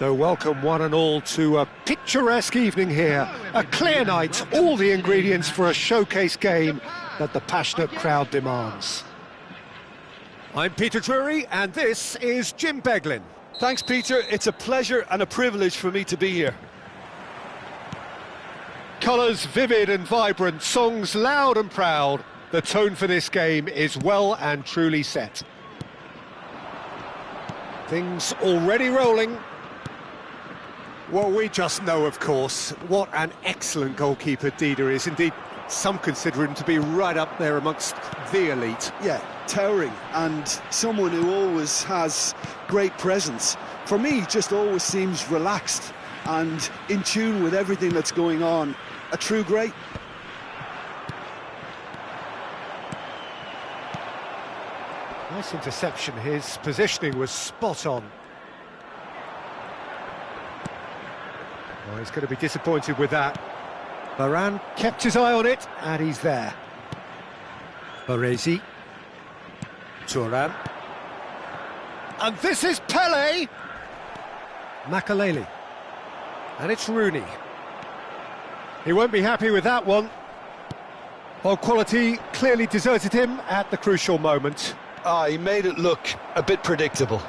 So welcome one and all to a picturesque evening here. A clear night, all the ingredients for a showcase game that the passionate crowd demands. I'm Peter Drury and this is Jim Beglin. Thanks, Peter. It's a pleasure and a privilege for me to be here. Colours vivid and vibrant, songs loud and proud. The tone for this game is well and truly set. Things already rolling. Well, we just know, of course, what an excellent goalkeeper Dida is. Indeed, some consider him to be right up there amongst the elite. Yeah, towering, and someone who always has great presence. For me, just always seems relaxed and in tune with everything that's going on. A true great. Nice interception. His positioning was spot on. Oh, he's going to be disappointed with that. Varane kept his eye on it, and he's there. Baresi. Thuram. And this is Pele! Makaleli. And it's Rooney. He won't be happy with that one. Well, quality clearly deserted him at the crucial moment. He made it look a bit predictable.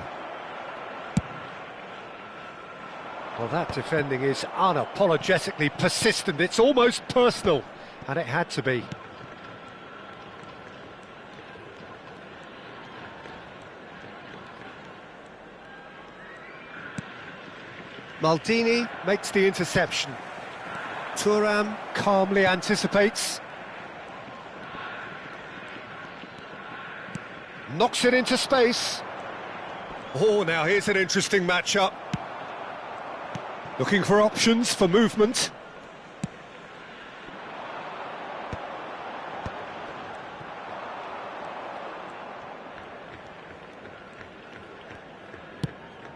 Well, that defending is unapologetically persistent. It's almost personal, and it had to be. Maldini makes the interception. Thuram calmly anticipates. Knocks it into space. Oh, now here's an interesting matchup. Looking for options for movement.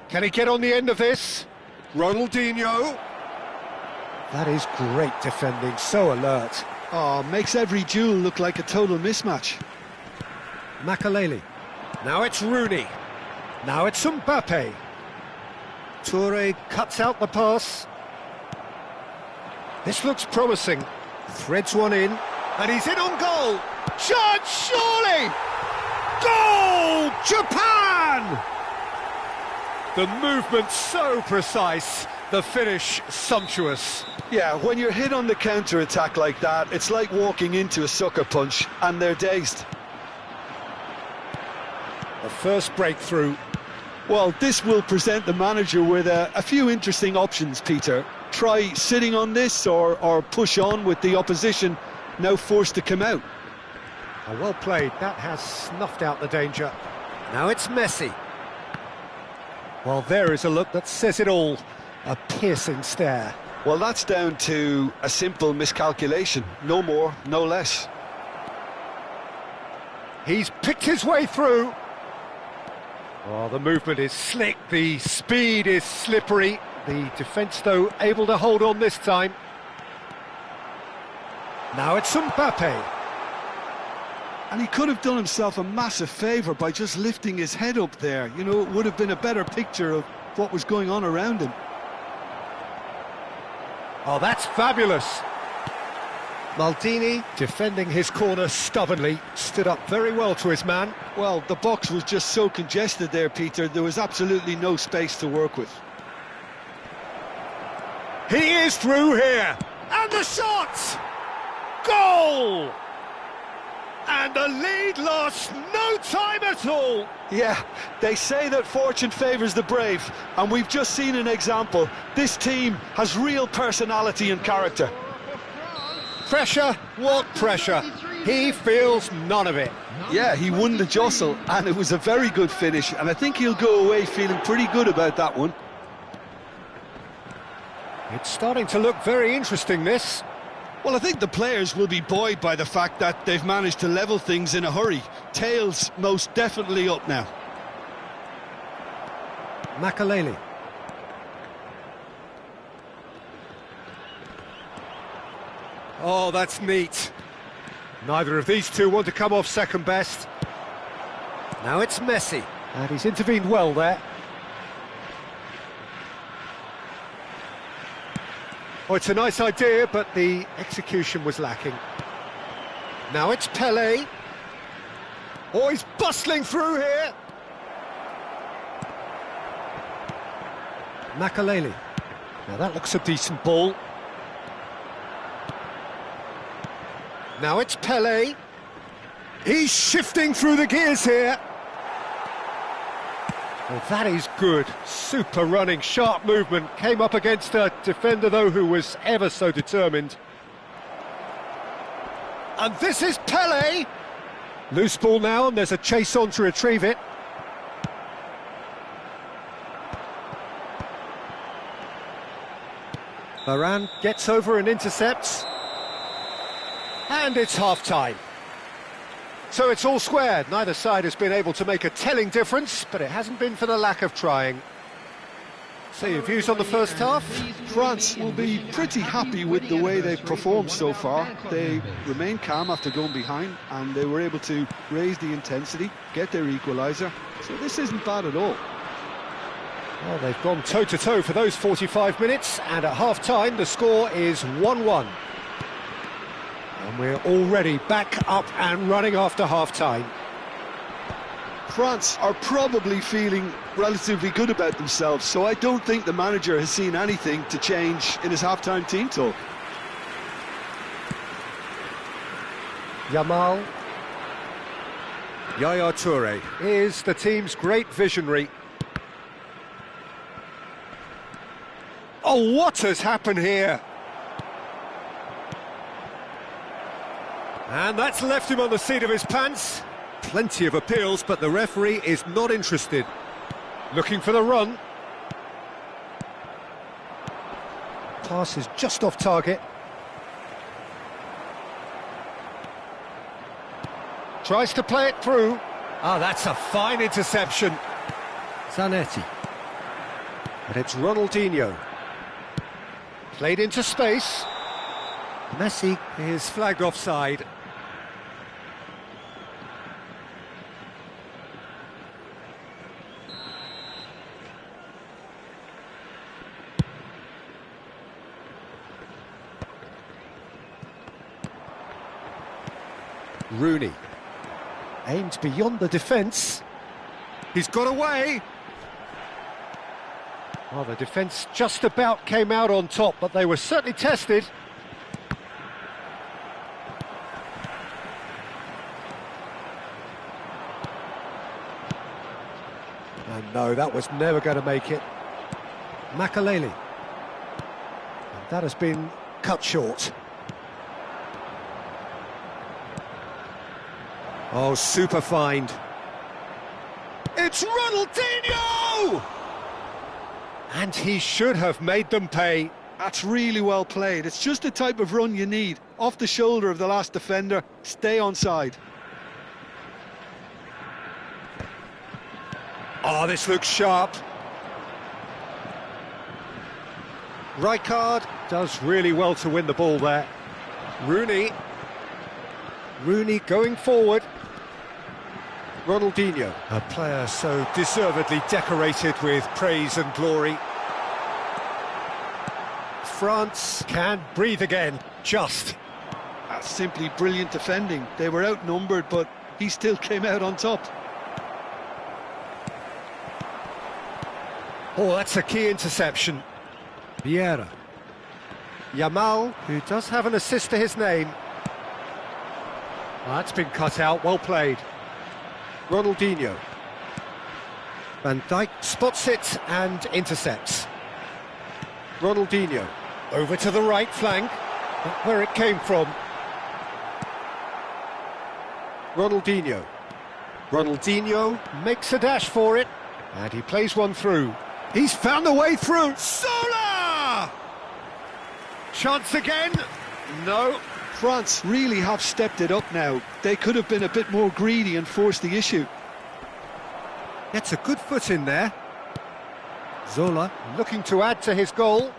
Can he get on the end of this? Ronaldinho. That is great defending, so alert. Makes every duel look like a total mismatch. Makaleli. Now it's Rooney. Now it's Mbappe. Toure cuts out the pass. This looks promising. Threads one in, and he's in on goal. Chance, surely! Goal! Japan! The movement so precise, the finish sumptuous. Yeah, when you're hit on the counter-attack like that, it's like walking into a sucker punch, and they're dazed. The first breakthrough. Well, this will present the manager with a few interesting options, Peter. Try sitting on this or push on with the opposition now forced to come out. Oh, well played. That has snuffed out the danger. Now it's Messi. Well, there is a look that says it all. A piercing stare. Well, that's down to a simple miscalculation. No more, no less. He's picked his way through. Oh, the movement is slick, the speed is slippery. The defence, though, able to hold on this time. Now it's Mbappe. And he could have done himself a massive favour by just lifting his head up there. You know, it would have been a better picture of what was going on around him. Oh, that's fabulous. Maldini, defending his corner stubbornly, stood up very well to his man. Well, the box was just so congested there, Peter. There was absolutely no space to work with. He is through here. And the shot! Goal! And the lead lost no time at all. Yeah, they say that fortune favours the brave, and we've just seen an example. This team has real personality and character. Pressure? What pressure? He feels none of it. Yeah, he won the jostle, and it was a very good finish, and I think he'll go away feeling pretty good about that one. It's starting to look very interesting, this. Well, I think the players will be buoyed by the fact that they've managed to level things in a hurry. Tails most definitely up now. Makaleli. Oh, that's neat. Neither of these two want to come off second best. Now it's Messi, and he's intervened well there. Oh, it's a nice idea, but the execution was lacking. Now it's Pele. Oh, he's bustling through here. Makaleli. Now that looks a decent ball. Now it's Pele. He's shifting through the gears here. Well, that is good. Super running, sharp movement. Came up against a defender, though, who was ever so determined. And this is Pele. Loose ball now, and there's a chase on to retrieve it. Varane gets over and intercepts. And it's half-time. So it's all squared. Neither side has been able to make a telling difference, but it hasn't been for the lack of trying. So your views on the first half? France will be pretty happy with the way they've performed so far. They remained calm after going behind, and they were able to raise the intensity, get their equaliser. So this isn't bad at all. Well, they've gone toe-to-toe for those 45 minutes, and at half-time the score is 1-1. And we're already back up and running after half-time. France are probably feeling relatively good about themselves, so I don't think the manager has seen anything to change in his half-time team talk. Yamal. Yaya Toure is the team's great visionary. Oh, what has happened here? And that's left him on the seat of his pants. Plenty of appeals, but the referee is not interested. Looking for the run. Pass is just off target. Tries to play it through. Ah, that's a fine interception. Zanetti. And it's Ronaldinho. Played into space. Messi is flagged offside. Rooney. Aimed beyond the defence. He's got away. Well, the defence just about came out on top, but they were certainly tested. And no, that was never going to make it. Makaleli. And that has been cut short. Oh, super find. It's Ronaldinho! And he should have made them pay. That's really well played. It's just the type of run you need. Off the shoulder of the last defender, stay onside. Oh, this looks sharp. Rijkaard does really well to win the ball there. Rooney going forward. Ronaldinho, a player so deservedly decorated with praise and glory. France can breathe again, just. That's simply brilliant defending. They were outnumbered, but he still came out on top. Oh, that's a key interception. Vieira. Yamal, who does have an assist to his name. Well, that's been cut out, well played. Ronaldinho. Van Dijk spots it and intercepts. Ronaldinho over to the right flank, where it came from. Ronaldinho makes a dash for it, and he plays one through. He's found a way through. Zola! Chance again? No. France really have stepped it up now. They could have been a bit more greedy and forced the issue. Gets a good foot in there. Zola looking to add to his goal.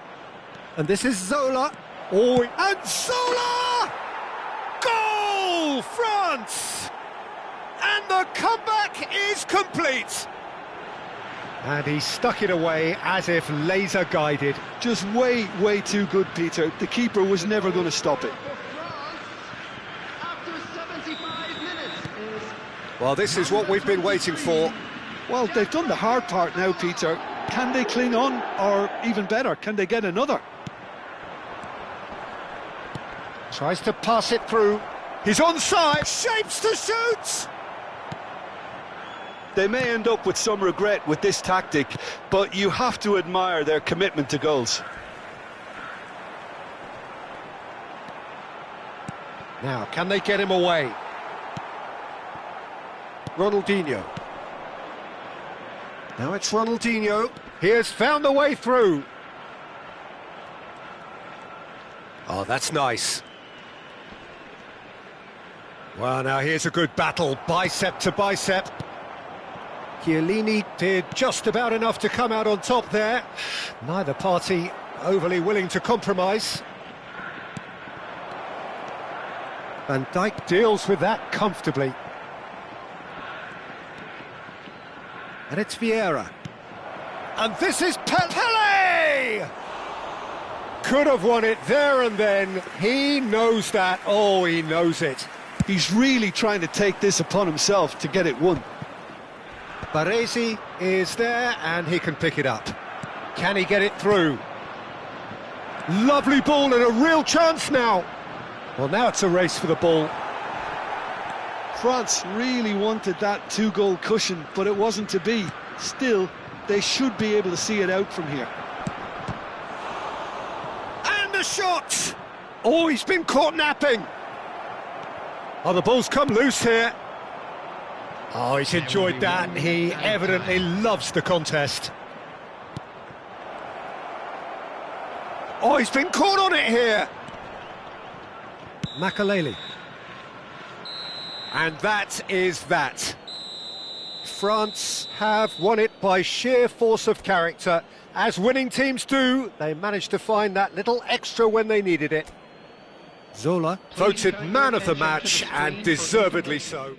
And this is Zola. Oh, and Zola! Goal! France! And the comeback is complete. And he stuck it away as if laser-guided. Just way, way too good, Peter. The keeper was never going to stop it. Well, this is what we've been waiting for. Well, they've done the hard part now, Peter. Can they cling on, or even better, can they get another? Tries to pass it through. He's onside, shapes to shoot! They may end up with some regret with this tactic, but you have to admire their commitment to goals. Now, can they get him away? Ronaldinho. Now it's Ronaldinho. He has found the way through. Oh, that's nice. Well, now here's a good battle, bicep to bicep. Chiellini did just about enough to come out on top there. Neither party overly willing to compromise. Van Dijk deals with that comfortably. And it's Vieira. And this is Pele! Could have won it there and then. He knows that. Oh, he knows it. He's really trying to take this upon himself to get it won. Baresi is there and he can pick it up. Can he get it through? Lovely ball and a real chance now. Well, now it's a race for the ball. France really wanted that two-goal cushion, but it wasn't to be. Still, they should be able to see it out from here. And the shot! Oh, he's been caught napping. Oh, the ball's come loose here. Oh, he's enjoyed that. He evidently loves the contest. Oh, he's been caught on it here. Makelele. And that is that. France have won it by sheer force of character. As winning teams do, they managed to find that little extra when they needed it. Zola voted man of the match, and deservedly so.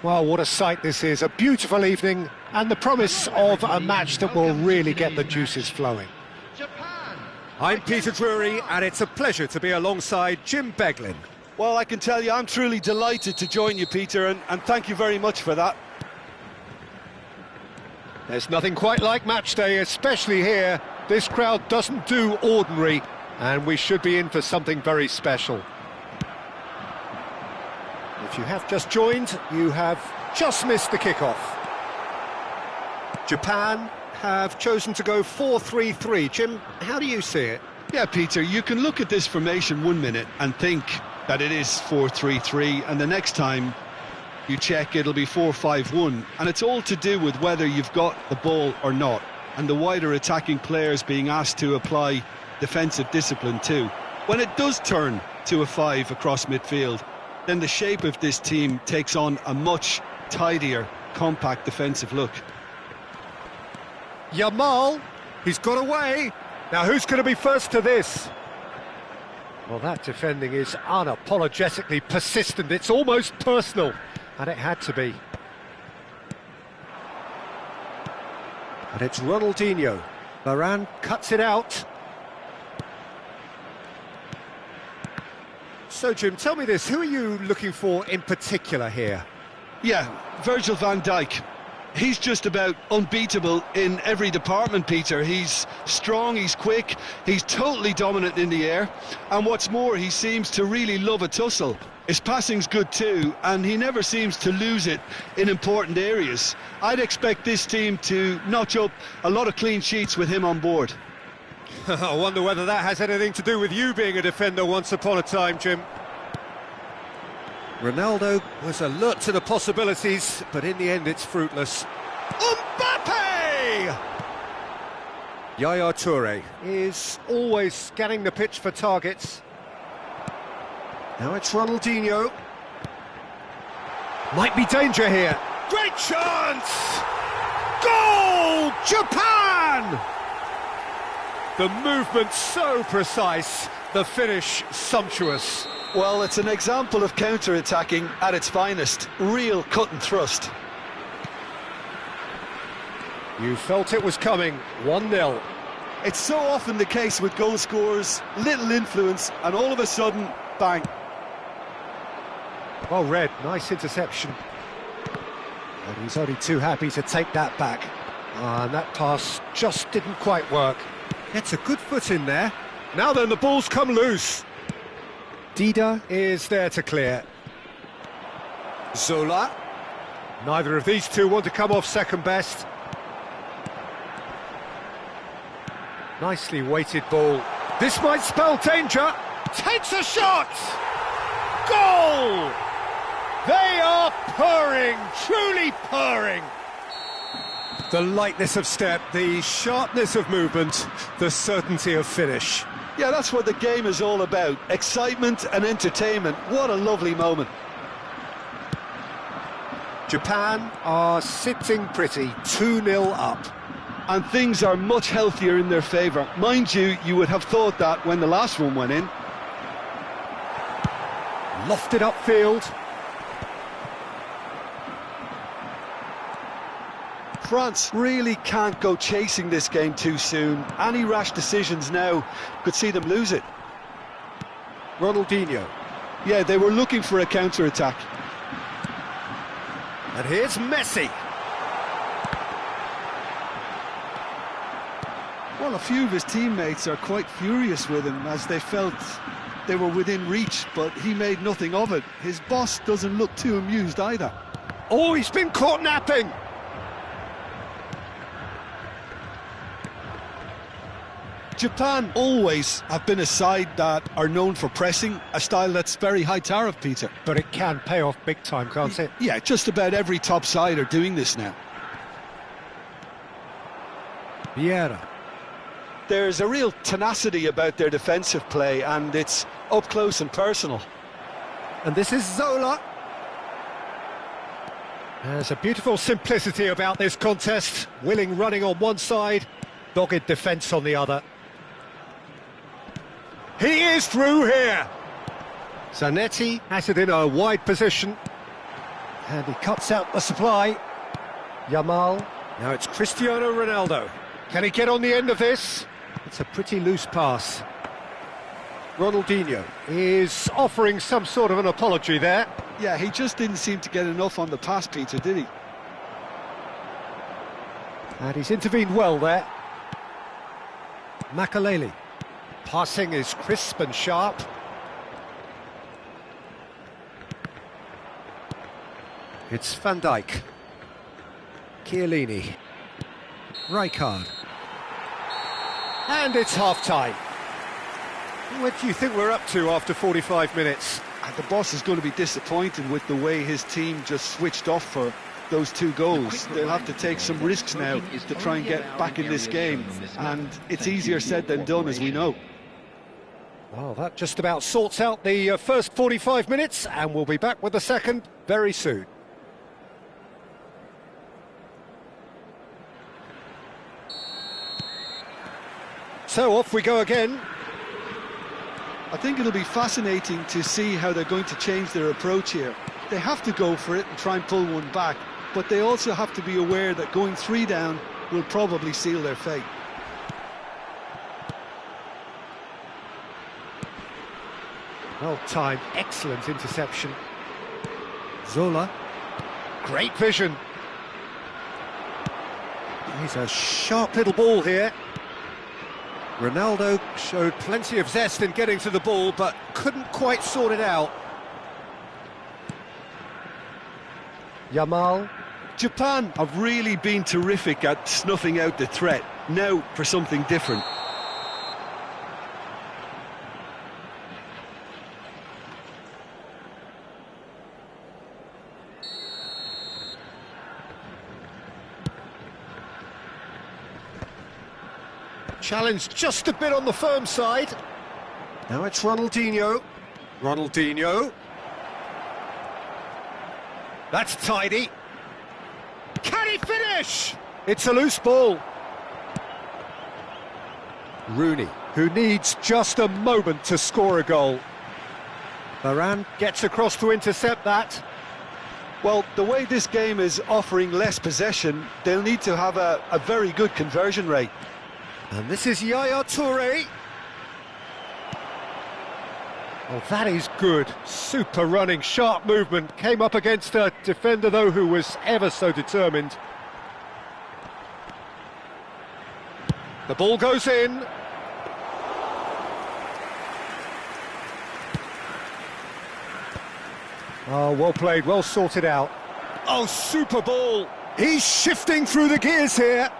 Well, what a sight this is, a beautiful evening and the promise of a match that will really get the juices flowing. I'm Peter Drury and it's a pleasure to be alongside Jim Beglin. Well, I can tell you I'm truly delighted to join you, Peter, and thank you very much for that. There's nothing quite like match day, especially here. This crowd doesn't do ordinary and we should be in for something very special. If you have just joined, you have just missed the kickoff. Japan have chosen to go 4-3-3. Jim, how do you see it? Yeah, Peter, you can look at this formation 1 minute and think that it is 4-3-3, and the next time you check, it'll be 4-5-1, and it's all to do with whether you've got the ball or not. and the wider attacking players being asked to apply defensive discipline too. When it does turn to a 5 across midfield, then the shape of this team takes on a much tidier, compact defensive look. Yamal, he's got away. Now who's going to be first to this? Well, that defending is unapologetically persistent. It's almost personal, and it had to be. And it's Ronaldinho. Varane cuts it out. So, Jim, tell me this, who are you looking for in particular here? Yeah, Virgil van Dijk. He's just about unbeatable in every department, Peter. He's strong, he's quick, he's totally dominant in the air, and what's more, he seems to really love a tussle. His passing's good too, and he never seems to lose it in important areas. I'd expect this team to notch up a lot of clean sheets with him on board. I wonder whether that has anything to do with you being a defender once upon a time, Jim. Ronaldo was alert to the possibilities, but in the end it's fruitless. Mbappe! Yaya Toure is always scanning the pitch for targets. Now it's Ronaldinho. Might be danger here. Great chance! Goal! Japan! The movement so precise, the finish sumptuous. Well, it's an example of counter-attacking at its finest. Real cut and thrust. You felt it was coming. 1-0. It's so often the case with goal scorers, little influence, and all of a sudden, bang. Well read, nice interception. And he's only too happy to take that back. And that pass just didn't quite work. Gets a good foot in there. Now then, the ball's come loose. Dida is there to clear. Zola. Neither of these two want to come off second best. Nicely weighted ball. This might spell danger. Takes a shot! Goal! They are purring, truly purring. The lightness of step, the sharpness of movement, the certainty of finish. Yeah, that's what the game is all about. Excitement and entertainment. What a lovely moment. Japan are sitting pretty, 2-0 up. And things are much healthier in their favour. Mind you, you would have thought that when the last one went in. Lofted upfield. France really can't go chasing this game too soon. Any rash decisions now could see them lose it. Ronaldinho. Yeah, they were looking for a counter-attack. And here's Messi. Well, a few of his teammates are quite furious with him as they felt they were within reach, but he made nothing of it. His boss doesn't look too amused either. Oh, he's been caught napping. Japan always have been a side that are known for pressing, a style that's very high tariff, Peter. But it can pay off big time, can't it? Yeah, just about every top side are doing this now. Vieira. There's a real tenacity about their defensive play, and it's up close and personal. And this is Zola. There's a beautiful simplicity about this contest. Willing running on one side, dogged defence on the other. He is through here. Zanetti has it in a wide position. And he cuts out the supply. Yamal. Now it's Cristiano Ronaldo. Can he get on the end of this? It's a pretty loose pass. Ronaldinho is offering some sort of an apology there. Yeah, he just didn't seem to get enough on the pass, Peter, did he? And he's intervened well there. Makaleli. Passing is crisp and sharp. It's Van Dijk. Chiellini. Rijkaard. And it's half-time. What do you think we're up to after 45 minutes? And the boss is going to be disappointed with the way his team just switched off for those 2 goals. They'll have to take some risks now to try and get back in this game, and it's easier said than done, as we know. Well, that just about sorts out the first 45 minutes, and we'll be back with the second very soon. So off we go again. I think it'll be fascinating to see how they're going to change their approach here. They have to go for it and try and pull one back, but they also have to be aware that going 3 down will probably seal their fate. Well timed, excellent interception. Zola, great vision. He's a sharp little ball here. Ronaldo showed plenty of zest in getting to the ball, but couldn't quite sort it out. Yamal. Japan have really been terrific at snuffing out the threat. Now for something different. Challenge just a bit on the firm side. Now it's Ronaldinho. Ronaldinho. That's tidy. Can he finish? It's a loose ball. Rooney, who needs just a moment to score a goal. Varane gets across to intercept that. Well, the way this game is offering less possession, they'll need to have a very good conversion rate. And this is Yaya Toure. Oh, that is good. Super running, sharp movement. Came up against a defender, though, who was ever so determined. The ball goes in. Oh, well played, well sorted out. Oh, super ball. He's shifting through the gears here.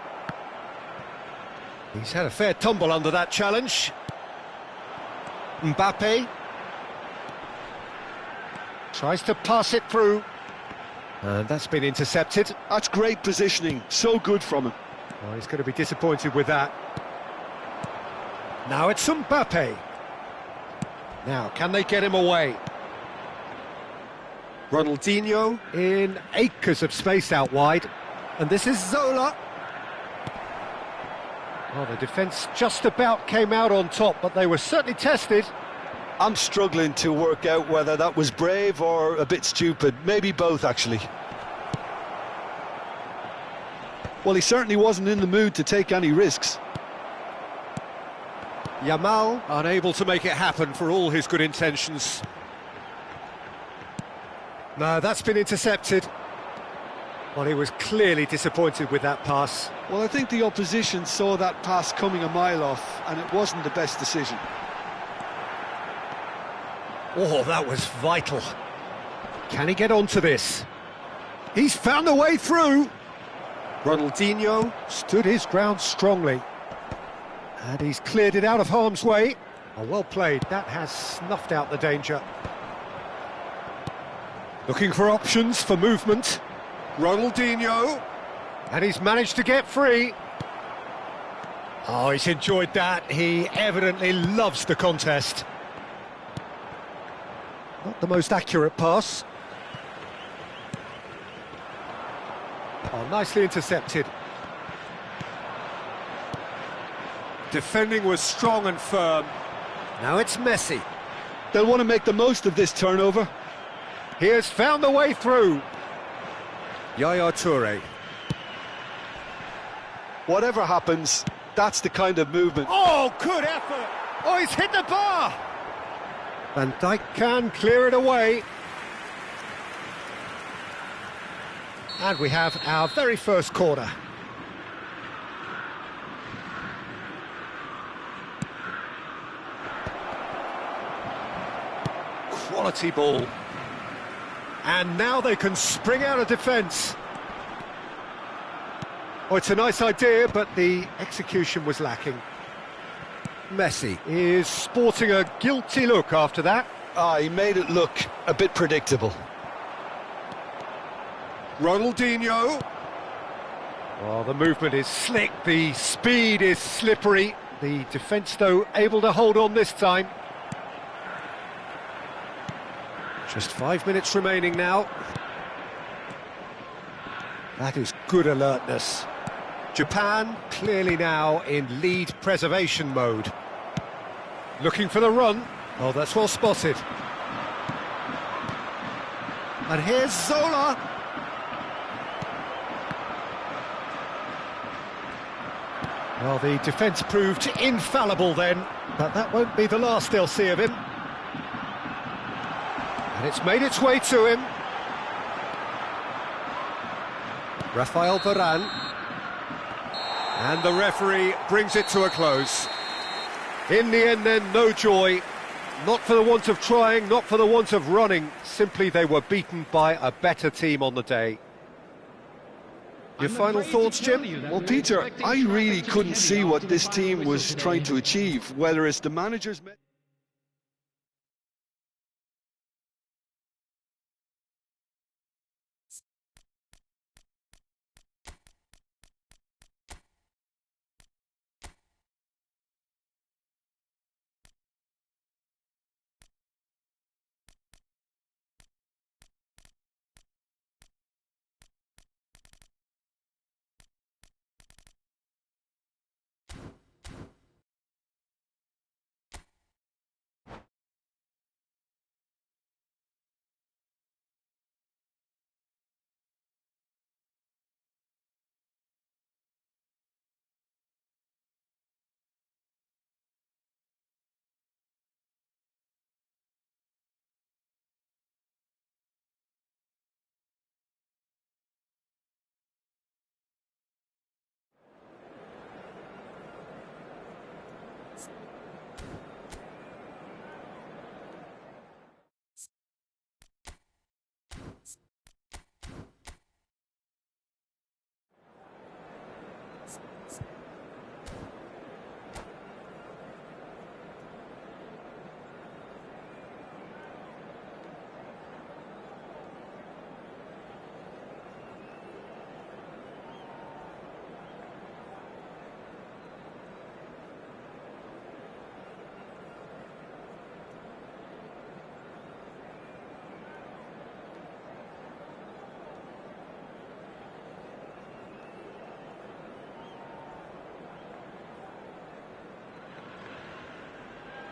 He's had a fair tumble under that challenge. Mbappe tries to pass it through, and that's been intercepted. That's great positioning, so good from him. Oh, he's going to be disappointed with that. Now it's Mbappe. Now, can they get him away? Ronaldinho in acres of space out wide, and this is Zola. Well, the defence just about came out on top, but they were certainly tested. I'm struggling to work out whether that was brave or a bit stupid. Maybe both, actually. Well, he certainly wasn't in the mood to take any risks. Yamal unable to make it happen for all his good intentions. No, that's been intercepted. Well, he was clearly disappointed with that pass. Well, I think the opposition saw that pass coming a mile off, and it wasn't the best decision. Oh, that was vital. Can he get onto this? He's found a way through. Ronaldinho stood his ground strongly. And he's cleared it out of harm's way. Oh, well played. That has snuffed out the danger. Looking for options for movement. Ronaldinho. And he's managed to get free. Oh, he's enjoyed that. He evidently loves the contest. Not the most accurate pass. Oh, nicely intercepted. Defending was strong and firm. Now it's Messi. They'll want to make the most of this turnover. He has found the way through. Yaya Toure. Whatever happens, that's the kind of movement. Oh, good effort! Oh, he's hit the bar! Van Dijk can clear it away. And we have our very first corner. Quality ball. And now they can spring out of defence. Oh, it's a nice idea, but the execution was lacking. Messi is sporting a guilty look after that. He made it look a bit predictable. Ronaldinho. Well, the movement is slick, the speed is slippery. The defence, though, able to hold on this time. Just 5 minutes remaining now. That is good alertness. Japan clearly now in lead preservation mode. Looking for the run. Oh, that's well spotted. And here's Zola. Well, the defence proved infallible then, but that won't be the last they'll see of him. And it's made its way to him. Rafael Varane. And the referee brings it to a close. In the end then, no joy. Not for the want of trying, not for the want of running. Simply they were beaten by a better team on the day. Your final thoughts, Jim? Well, Peter, I really couldn't see what this team was trying to achieve, whether it's the manager's...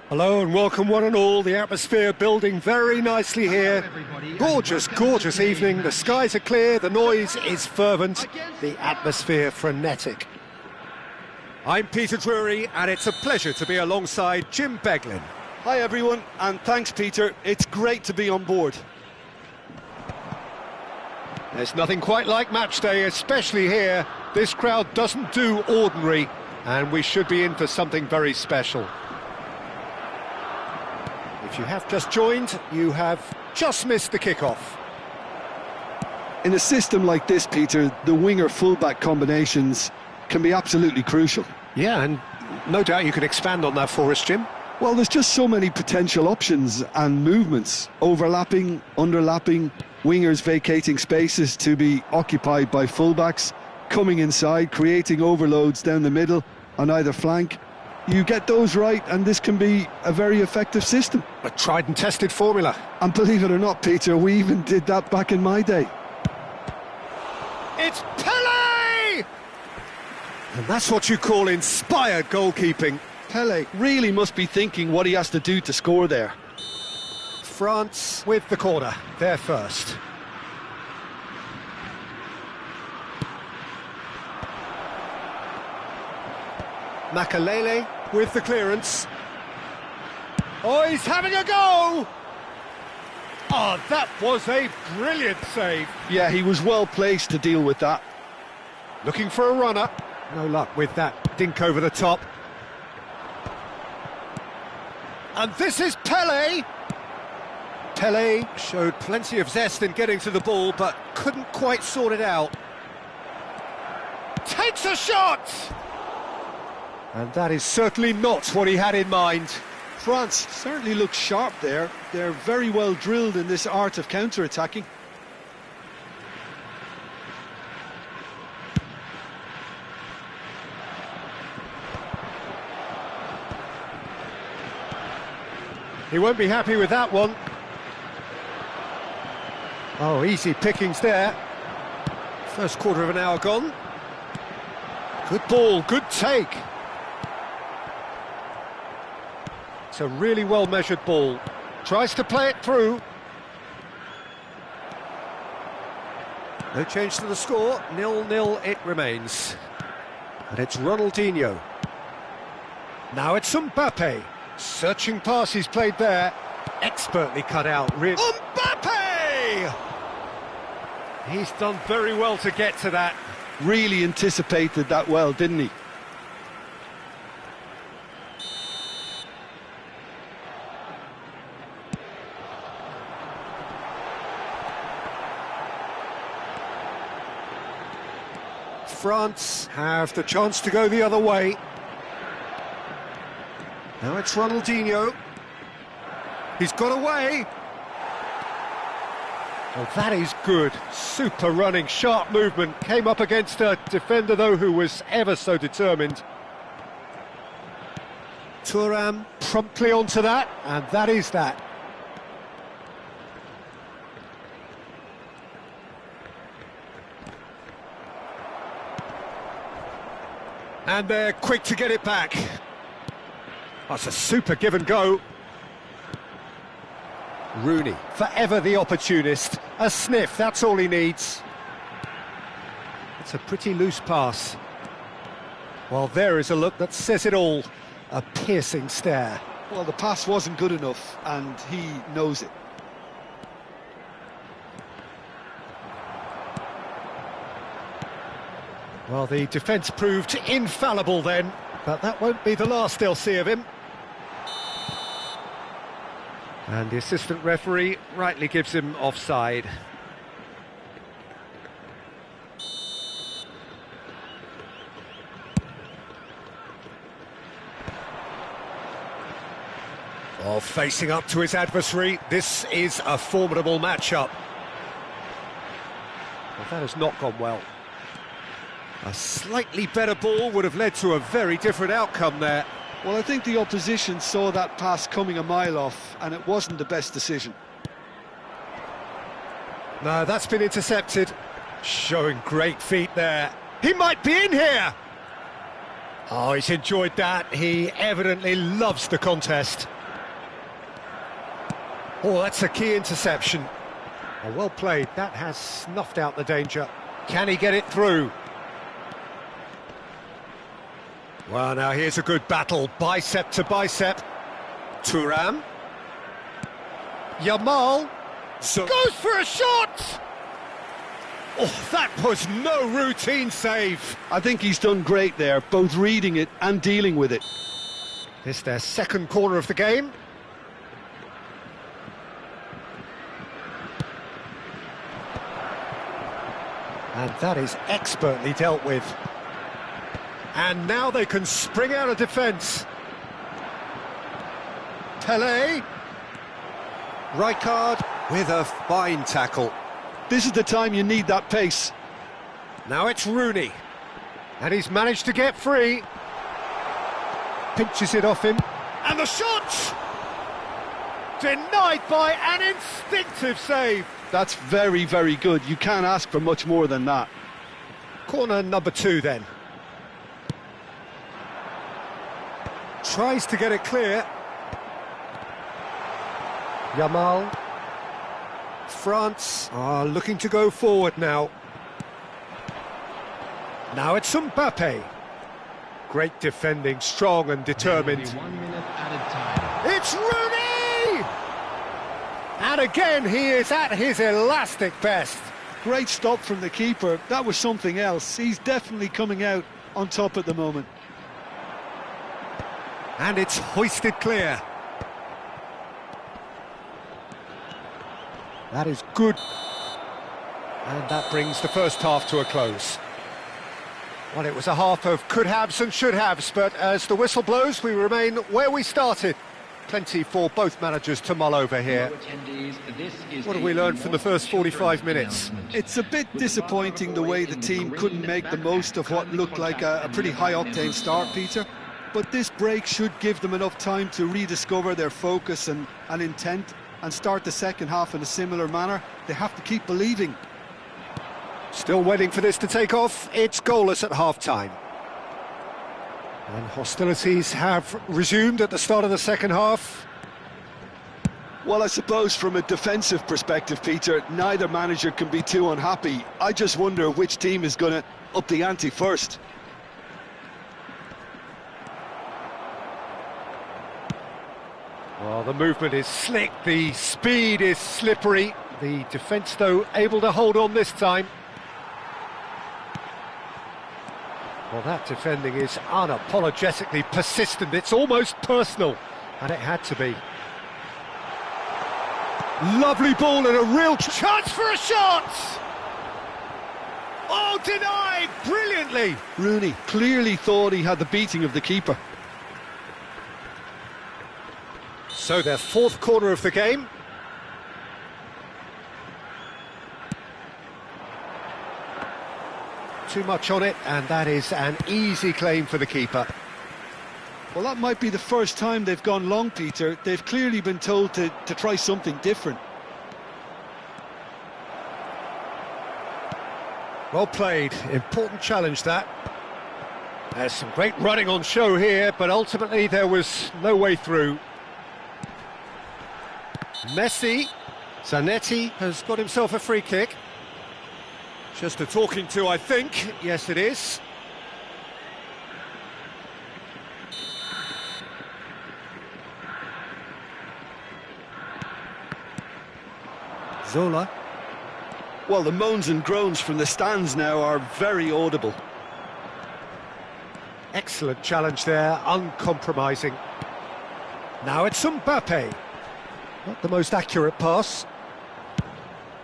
Hello and welcome one and all. The atmosphere building very nicely here. Gorgeous, gorgeous evening. The skies are clear, the noise is fervent, the atmosphere frenetic. I'm Peter Drury and it's a pleasure to be alongside Jim Beglin. Hi everyone, and thanks Peter, it's great to be on board. There's nothing quite like match day, especially here. This crowd doesn't do ordinary, and we should be in for something very special. If you have just joined, you have just missed the kick-off. In a system like this, Peter, the winger-fullback combinations can be absolutely crucial. Yeah, and no doubt you could expand on that for us, Jim. Well, there's just so many potential options and movements, overlapping, underlapping, wingers vacating spaces to be occupied by fullbacks, coming inside, creating overloads down the middle on either flank. You get those right and this can be a very effective system. A tried and tested formula. And believe it or not, Peter, we even did that back in my day. It's Pele! And that's what you call inspired goalkeeping. Pele really must be thinking what he has to do to score there. France with the corner, they're first. Makalele with the clearance. Oh, he's having a go! Oh, that was a brilliant save. Yeah, he was well placed to deal with that. Looking for a runner. No luck with that dink over the top. And this is Pele. Pele showed plenty of zest in getting to the ball, but couldn't quite sort it out. Takes a shot! And that is certainly not what he had in mind. France certainly looks sharp there. They're very well drilled in this art of counter-attacking. He won't be happy with that one. Oh, easy pickings there. First quarter of an hour gone. Good ball, good take. It's a really well-measured ball. Tries to play it through. No change to the score, 0-0 it remains. And it's Ronaldinho. Now it's Mbappe. Searching pass he's played there. Expertly cut out. Mbappe! He's done very well to get to that. Really anticipated that well, didn't he? France have the chance to go the other way. Now it's Ronaldinho. He's got away. Oh, that is good. Super running, sharp movement. Came up against a defender, though, who was ever so determined. Thuram promptly onto that, and that is that. And they're quick to get it back. That's a super give and go. Rooney, forever the opportunist. A sniff, that's all he needs. It's a pretty loose pass. Well, there is a look that says it all. A piercing stare. Well, the pass wasn't good enough, and he knows it. Well, the defence proved infallible then, but that won't be the last they'll see of him. And the assistant referee rightly gives him offside. Oh, facing up to his adversary, this is a formidable matchup. Well, that has not gone well. A slightly better ball would have led to a very different outcome there. Well, I think the opposition saw that pass coming a mile off, and it wasn't the best decision. No, that's been intercepted. Showing great feet there. He might be in here! Oh, he's enjoyed that. He evidently loves the contest. Oh, that's a key interception. Oh, well played. That has snuffed out the danger. Can he get it through? Well, now here's a good battle, bicep to bicep. Thuram. Yamal. Goes for a shot! Oh, that was no routine save. I think he's done great there, both reading it and dealing with it. This their second corner of the game. And that is expertly dealt with. And now they can spring out of defence. Pelé. Rijkaard with a fine tackle. This is the time you need that pace. Now it's Rooney. And he's managed to get free. Pinches it off him. And the shot! Denied by an instinctive save. That's very, very good. You can't ask for much more than that. Corner number 2 then. Tries to get it clear. Yamal. France are looking to go forward now. Now it's Mbappe. Great defending, strong and determined. 1 minute added time. It's Rooney! And again, he is at his elastic best. Great stop from the keeper. That was something else. He's definitely coming out on top at the moment. And it's hoisted clear. That is good. And that brings the first half to a close. Well, it was a half of could-haves and should-haves, but as the whistle blows, we remain where we started. Plenty for both managers to mull over here. What have we learned from the first 45 minutes? It's a bit disappointing the way the team couldn't make the most of what looked like a pretty high-octane start, Peter. but this break should give them enough time to rediscover their focus and intent and start the second half in a similar manner. They have to keep believing. Still waiting for this to take off. It's goalless at half-time. And hostilities have resumed at the start of the second half. Well, I suppose from a defensive perspective, Peter, neither manager can be too unhappy. I just wonder which team is going to up the ante first. Well, the movement is slick, the speed is slippery. The defence, though, able to hold on this time. Well, that defending is unapologetically persistent. It's almost personal, and it had to be. Lovely ball and a real chance for a shot! Oh, denied brilliantly! Rooney clearly thought he had the beating of the keeper. So their fourth corner of the game. Too much on it, and that is an easy claim for the keeper. Well, that might be the first time they've gone long, Peter. They've clearly been told to try something different. Well played, important challenge that. There's some great running on show here, but ultimately there was no way through. Messi, Zanetti has got himself a free kick. Just a talking to, I think. Yes, it is. Zola. Well, the moans and groans from the stands now are very audible. Excellent challenge there, uncompromising. Now it's Mbappe. Not the most accurate pass.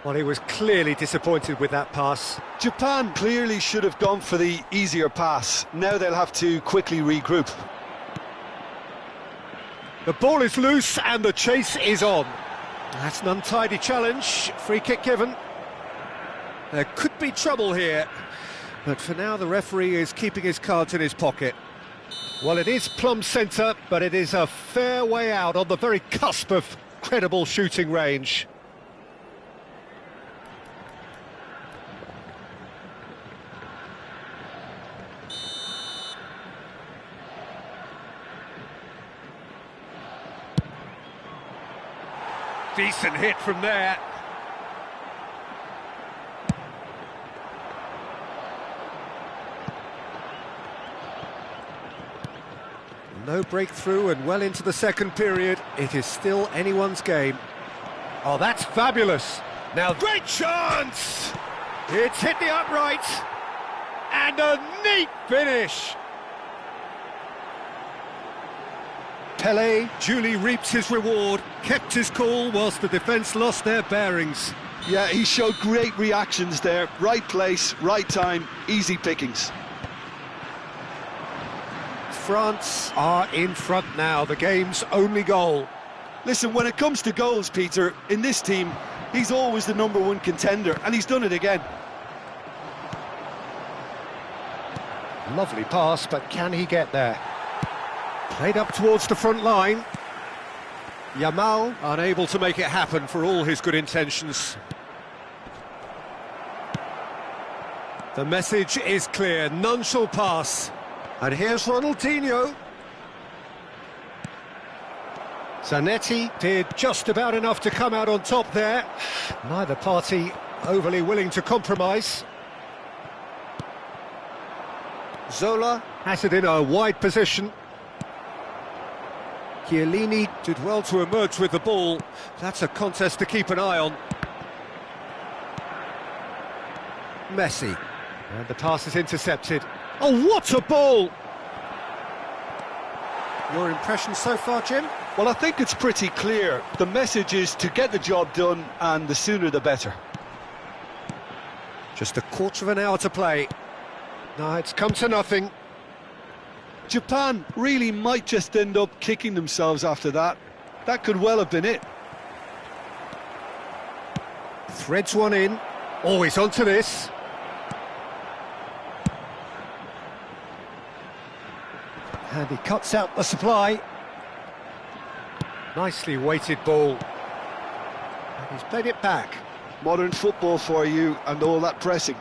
Well, he was clearly disappointed with that pass. Japan clearly should have gone for the easier pass. Now they'll have to quickly regroup. The ball is loose and the chase is on. That's an untidy challenge. Free kick given. There could be trouble here, but for now the referee is keeping his cards in his pocket. Well, it is plumb centre, but it is a fair way out on the very cusp of credible shooting range. Decent hit from there. No breakthrough and well into the second period. It is still anyone's game. Oh, that's fabulous. Now, great chance! It's hit the upright. And a neat finish. Pelé duly reaped his reward, kept his cool whilst the defence lost their bearings. Yeah, he showed great reactions there. Right place, right time, easy pickings. France are in front now, the game's only goal. Listen, when it comes to goals, Peter, in this team, he's always the #1 contender, and he's done it again. Lovely pass, but can he get there? Played up towards the front line. Yamal unable to make it happen for all his good intentions. The message is clear, none shall pass. And here's Ronaldinho. Zanetti did just about enough to come out on top there. Neither party overly willing to compromise. Zola has it in a wide position. Chiellini did well to emerge with the ball. That's a contest to keep an eye on. Messi. And the pass is intercepted. Oh, what a ball! Your impression so far, Jim? Well, I think it's pretty clear. The message is to get the job done, and the sooner the better. Just a quarter of an hour to play. No, it's come to nothing. Japan really might just end up kicking themselves after that. That could well have been it. Threads one in. Always onto this. And he cuts out the supply. Nicely weighted ball. And he's played it back. Modern football for you and all that pressing.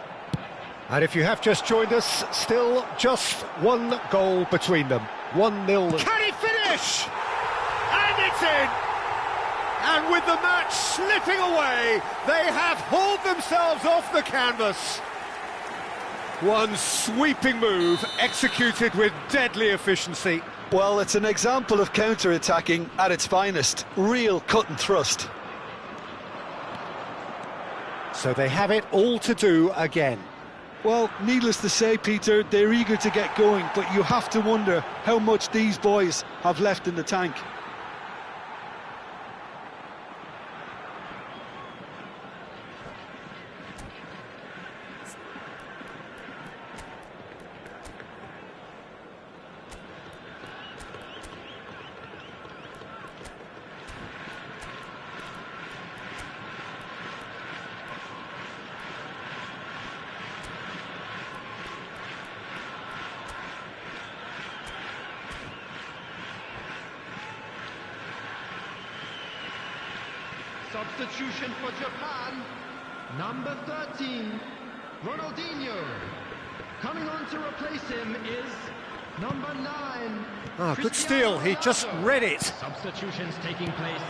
And if you have just joined us, still just one goal between them. 1-0. Can he finish? And it's in! And with the match slipping away, they have hauled themselves off the canvas. One sweeping move, executed with deadly efficiency. Well, it's an example of counter-attacking at its finest. Real cut and thrust. So they have it all to do again. Well, needless to say, Peter, they're eager to get going, but you have to wonder how much these boys have left in the tank. Substitution for Japan, number 13, Ronaldinho. Coming on to replace him is number 9. Good steal, he just read it. Substitutions taking place.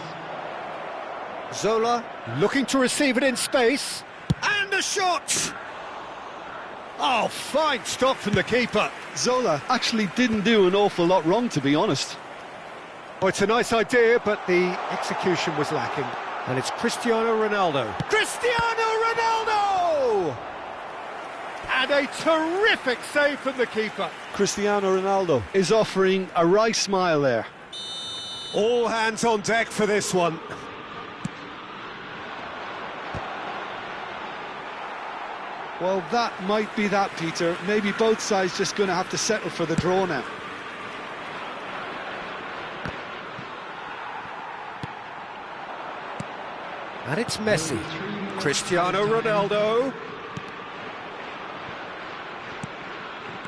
Zola looking to receive it in space. And a shot! Oh, fine stop from the keeper. Zola actually didn't do an awful lot wrong, to be honest. Oh, it's a nice idea, but the execution was lacking. And it's Cristiano Ronaldo. Cristiano Ronaldo! And a terrific save from the keeper. Cristiano Ronaldo is offering a wry smile there. All hands on deck for this one. Well, that might be that, Peter. Maybe both sides just going to have to settle for the draw now. And it's Messi. Cristiano Ronaldo.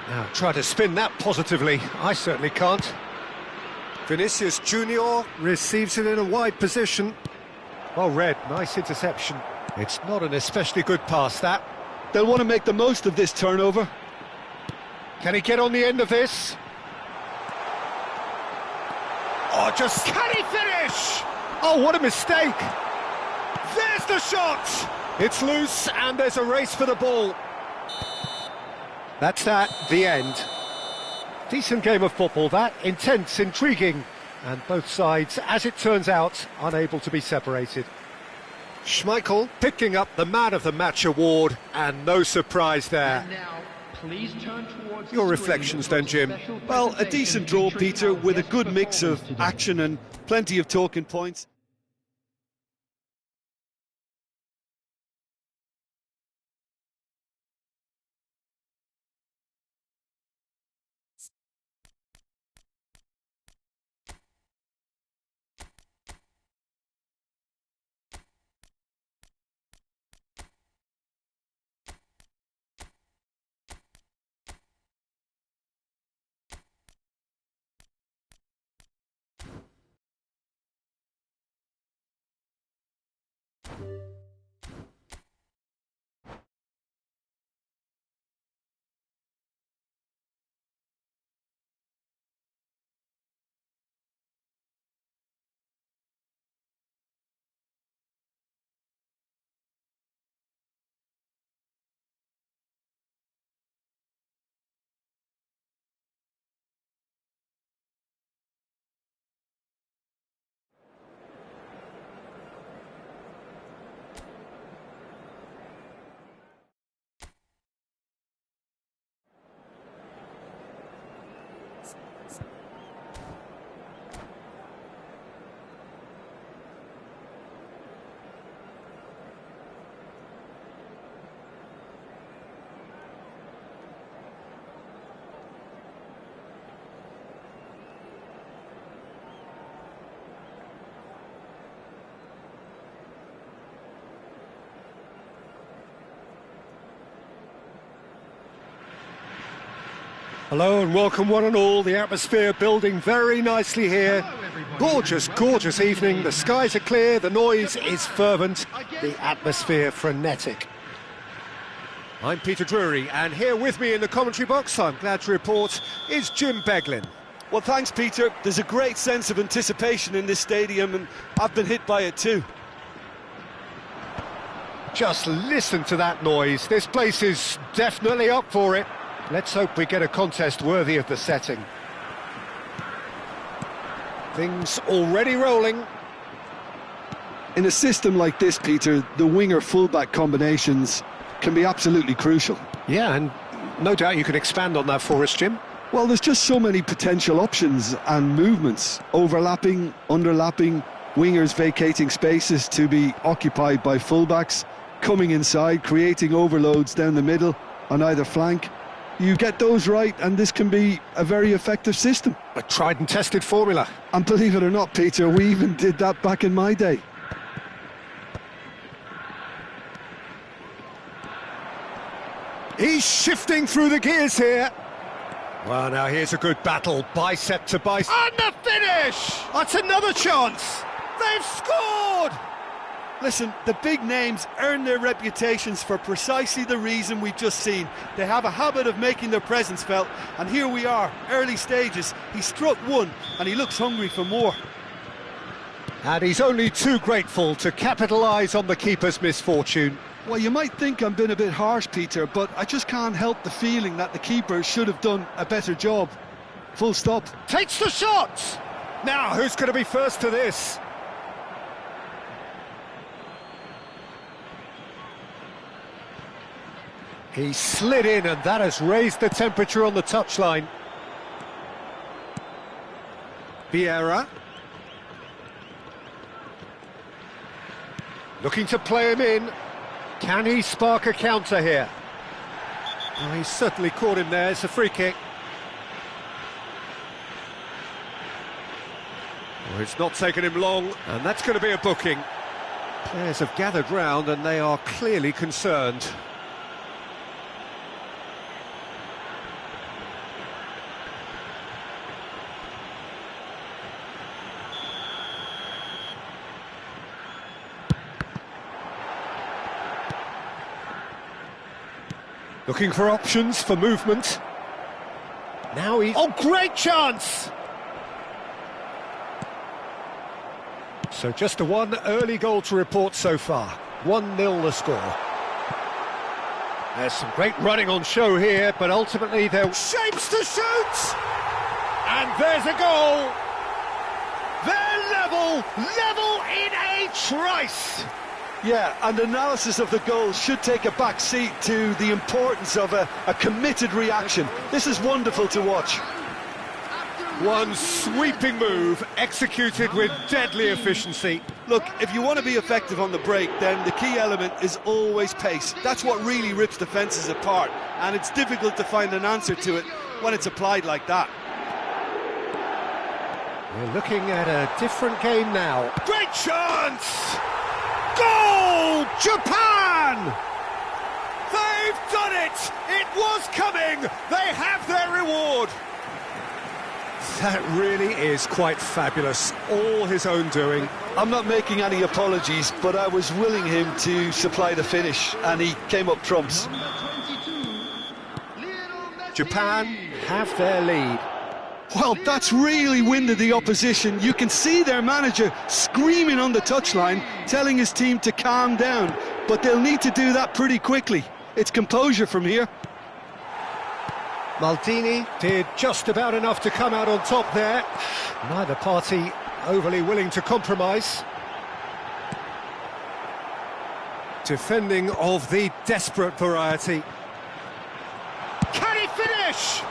Now, try to spin that positively. I certainly can't. Vinicius Junior receives it in a wide position. Well read, nice interception. It's not an especially good pass, that. They'll want to make the most of this turnover. Can he get on the end of this? Oh, just... Can he finish? Oh, what a mistake! There's the shot! It's loose, and there's a race for the ball. That's that, the end. Decent game of football, that. Intense, intriguing, and both sides, as it turns out, unable to be separated. Schmeichel picking up the Man of the Match award, and no surprise there. And now, please turn towards Your the reflections screen then, Jim? for special Well, a presentation decent draw, featuring Peter, with a our good guest mix of performers today. action and plenty of talking points. Hello and welcome one and all. The atmosphere building very nicely here. Gorgeous, gorgeous evening. The skies are clear, the noise is fervent, the atmosphere frenetic. I'm Peter Drury, and here with me in the commentary box, I'm glad to report, is Jim Beglin. Well, thanks, Peter. There's a great sense of anticipation in this stadium, and I've been hit by it too. Just listen to that noise. This place is definitely up for it. Let's hope we get a contest worthy of the setting. Things already rolling. In a system like this, Peter, the winger-fullback combinations can be absolutely crucial. Yeah, and no doubt you can expand on that for us, Jim. Well, there's just so many potential options and movements. Overlapping, underlapping, wingers vacating spaces to be occupied by fullbacks, coming inside, creating overloads down the middle on either flank. You get those right and this can be a very effective system. A tried and tested formula. And believe it or not, Peter, we even did that back in my day. He's shifting through the gears here. Well, now here's a good battle, bicep to bicep. And the finish! That's another chance! They've scored! Listen, the big names earn their reputations for precisely the reason we've just seen. They have a habit of making their presence felt, and here we are, early stages. He struck one, and he looks hungry for more. And he's only too grateful to capitalise on the keeper's misfortune. Well, you might think I'm being a bit harsh, Peter, but I just can't help the feeling that the keeper should have done a better job. Full stop. Takes the shot! Now, who's going to be first to this? He slid in, and that has raised the temperature on the touchline. Vieira. Looking to play him in. Can he spark a counter here? Oh, he's certainly caught him there. It's a free kick. Well, it's not taken him long, and that's going to be a booking. Players have gathered round, and they are clearly concerned. Looking for options for movement. Now he's... Oh, great chance! So just a one early goal to report so far. 1-0 the score. There's some great running on show here, but ultimately they're... Shapes to shoot! And there's a goal! They're level in a trice! Yeah, and analysis of the goal should take a back seat to the importance of a committed reaction. This is wonderful to watch. One sweeping move, executed with deadly efficiency. Look, if you want to be effective on the break, then the key element is always pace. That's what really rips defences apart, and it's difficult to find an answer to it when it's applied like that. We're looking at a different game now. Great chance! Goal! Japan! They've done it! It was coming! They have their reward! That really is quite fabulous. All his own doing. I'm not making any apologies, but I was willing him to supply the finish, and he came up trumps. Japan have their lead. Well, that's really winded the opposition. You can see their manager screaming on the touchline, telling his team to calm down, but they'll need to do that pretty quickly. It's composure from here. Maldini did just about enough to come out on top there. Neither party overly willing to compromise. Defending of the desperate variety. Can he finish?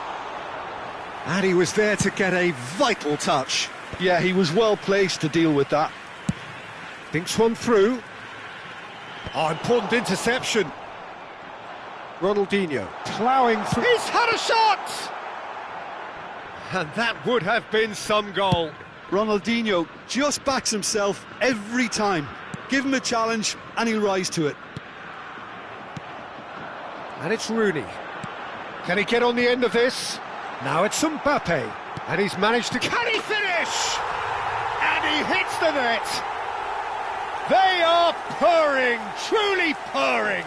And he was there to get a vital touch. Yeah, he was well placed to deal with that. Thinks one through. Oh, important interception. Ronaldinho ploughing through. He's had a shot! And that would have been some goal. Ronaldinho just backs himself every time. Give him a challenge and he'll rise to it. And it's Rooney. Can he get on the end of this? Now it's Mbappe, and he's managed to... Can he finish? And he hits the net! They are purring, truly purring!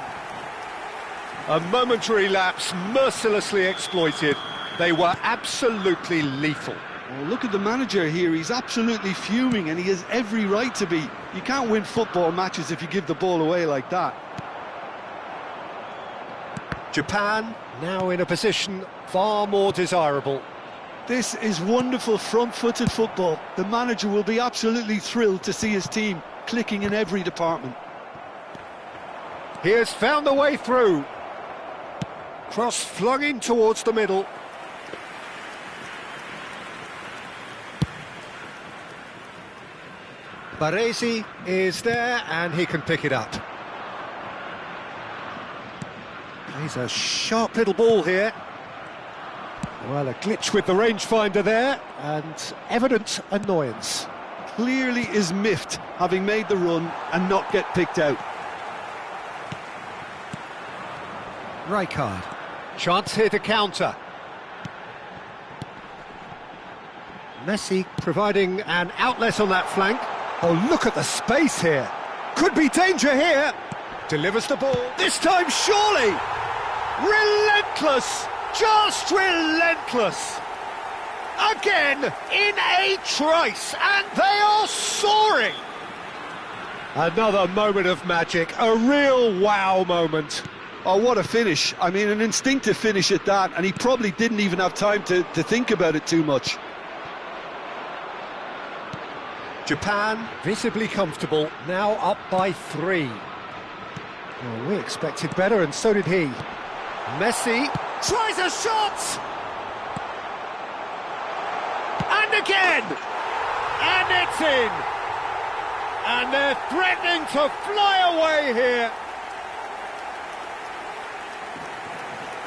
A momentary lapse mercilessly exploited. They were absolutely lethal. Well, look at the manager here, he's absolutely fuming and he has every right to be. You can't win football matches if you give the ball away like that. Japan now in a position far more desirable. This is wonderful front-footed football. The manager will be absolutely thrilled to see his team clicking in every department. He has found the way through. Cross flung in towards the middle. Baresi is there and he can pick it up. He's a sharp little ball here. Well, a glitch with the rangefinder there and evident annoyance. Clearly is miffed having made the run and not get picked out. Rijkaard. Chance here to counter. Messi providing an outlet on that flank. Oh, look at the space here. Could be danger here. Delivers the ball. This time, surely. Relentless. Just relentless. Again, in a trice. And they are soaring. Another moment of magic. A real wow moment. Oh, what a finish. I mean, an instinctive finish at that. And he probably didn't even have time to think about it too much. Japan visibly comfortable, now up by 3. Well, we expected better, and so did he. Messi tries a shot! And again! And it's in! And they're threatening to fly away here!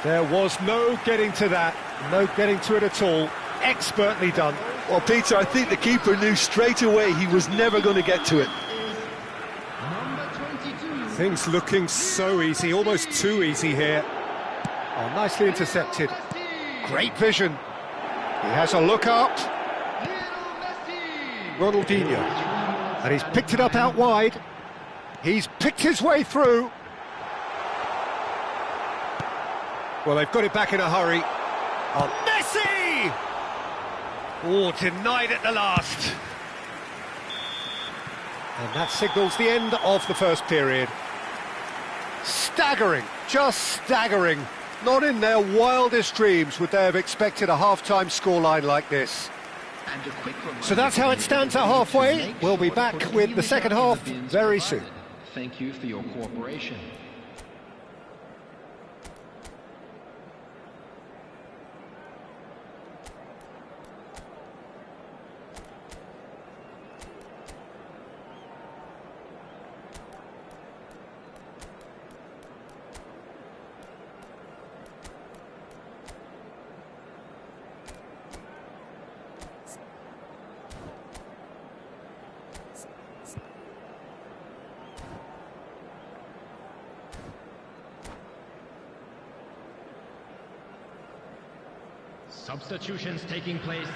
There was no getting to that, no getting to it at all. Expertly done. Well, Peter, I think the keeper knew straight away he was never going to get to it. Things looking so easy, almost too easy here. Oh, nicely intercepted. Great vision. He has a look up. Ronaldinho. And he's picked it up out wide. He's picked his way through. Well, they've got it back in a hurry. Oh, Messi! Oh, denied at the last. And that signals the end of the first period. Staggering, just staggering. Not in their wildest dreams would they have expected a half-time scoreline like this. So that's how it stands at halfway. We'll be back with the second half very soon. Thank you for your cooperation. Substitutions taking place.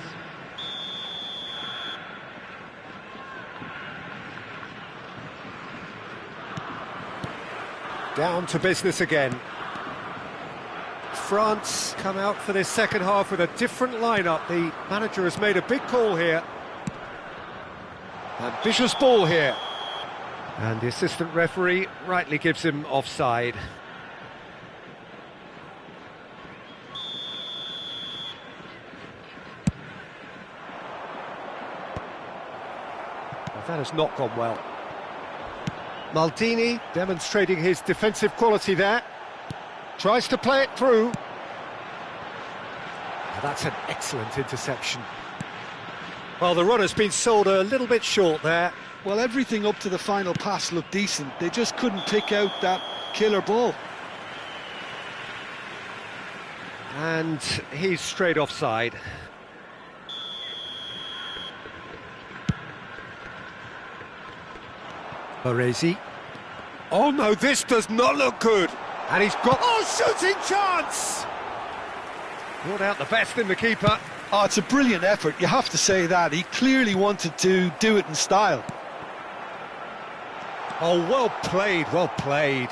Down to business again. France come out for this second half with a different lineup. The manager has made a big call here. Ambitious ball here. And the assistant referee rightly gives him offside. That has not gone well. Maldini demonstrating his defensive quality there. Tries to play it through. That's an excellent interception. Well, the runner's been sold a little bit short there. Well, everything up to the final pass looked decent. They just couldn't pick out that killer ball. And he's straight offside. Baresi. Oh no, this does not look good. And he's got... Oh, shooting chance! Brought out the best in the keeper. Oh, it's a brilliant effort, you have to say that. He clearly wanted to do it in style. Oh, well played, well played.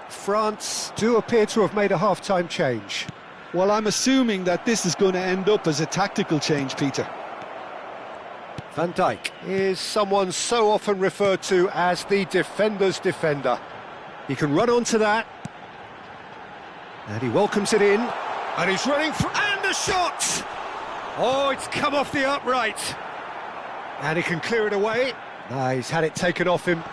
France do appear to have made a half-time change. Well, I'm assuming that this is going to end up as a tactical change, Peter. Van Dijk is someone so often referred to as the defender's defender. He can run onto that. And he welcomes it in. And he's running for... And the shot! Oh, it's come off the upright. And he can clear it away. He's had it taken off him.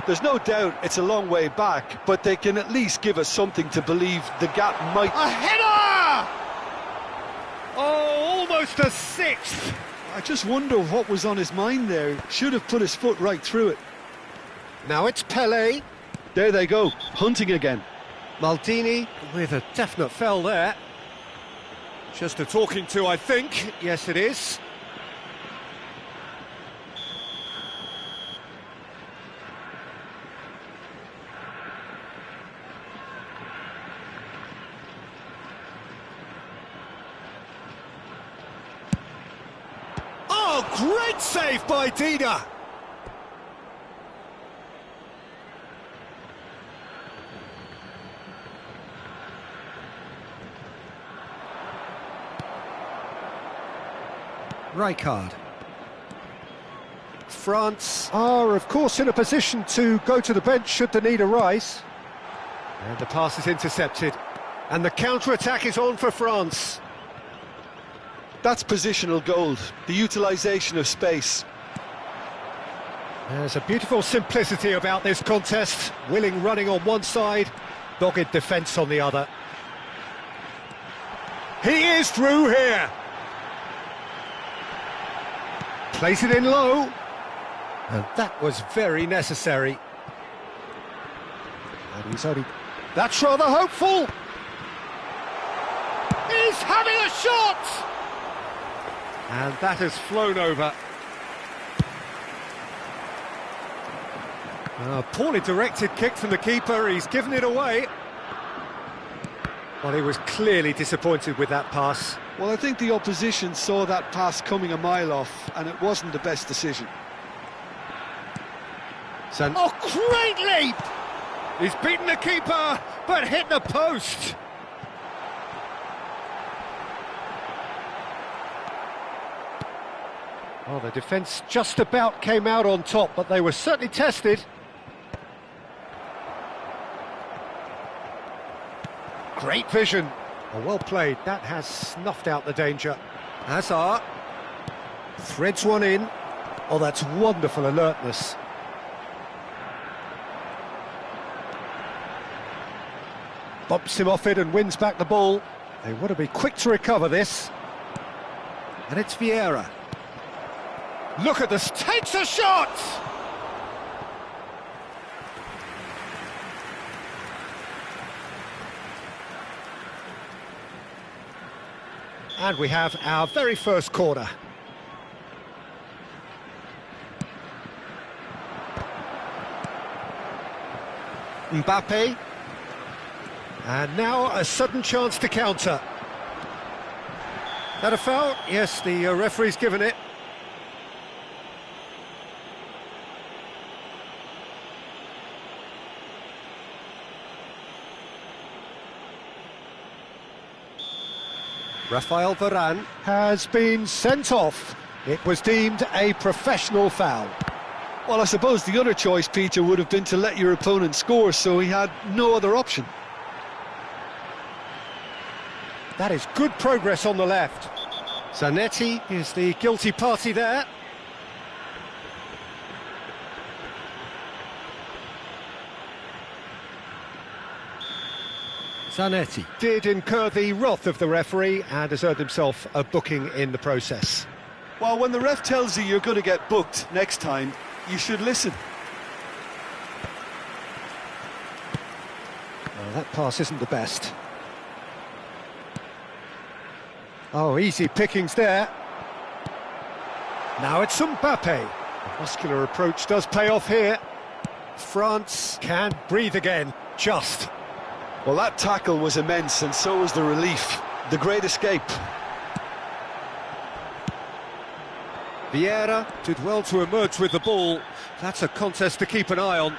There's no doubt it's a long way back, but they can at least give us something to believe the gap might... A header! Oh, almost a sixth. I just wonder what was on his mind there. Should have put his foot right through it. Now it's Pelé. There they go, hunting again. Maldini with a definite foul there. Just a talking to, I think. Yes, it is. Oh, great save by Dida. Rijkaard. France are, of course, in a position to go to the bench should the need arise. And the pass is intercepted. And the counter-attack is on for France. That's positional gold, the utilisation of space. There's a beautiful simplicity about this contest. Willing running on one side, dogged defence on the other. He is through here. Plays it in low. And that was very necessary. And he's only... That's rather hopeful. He's having a shot! And that has flown over. A poorly directed kick from the keeper, he's given it away. Well, he was clearly disappointed with that pass. Well, I think the opposition saw that pass coming a mile off, and it wasn't the best decision. Oh, great leap! He's beaten the keeper, but hit the post. Oh, the defence just about came out on top, but they were certainly tested. Great vision. Oh, well played. That has snuffed out the danger. Hazard threads one in. Oh, that's wonderful alertness. Bumps him off it and wins back the ball. They want to be quick to recover this. And it's Vieira. Look at this, takes a shot! And we have our very first corner. Mbappe. And now a sudden chance to counter. That a foul? Yes, the referee's given it. Rafael Varane has been sent off. It was deemed a professional foul. Well, I suppose the other choice, Peter, would have been to let your opponent score, so he had no other option. That is good progress on the left. Zanetti is the guilty party there. Zanetti did incur the wrath of the referee and has earned himself a booking in the process. Well, when the ref tells you you're going to get booked next time, you should listen. Oh, that pass isn't the best. Oh, easy pickings there. Now it's Mbappe. The muscular approach does pay off here. France can breathe again, just. Well, that tackle was immense, and so was the relief. The great escape. Vieira did well to emerge with the ball. That's a contest to keep an eye on.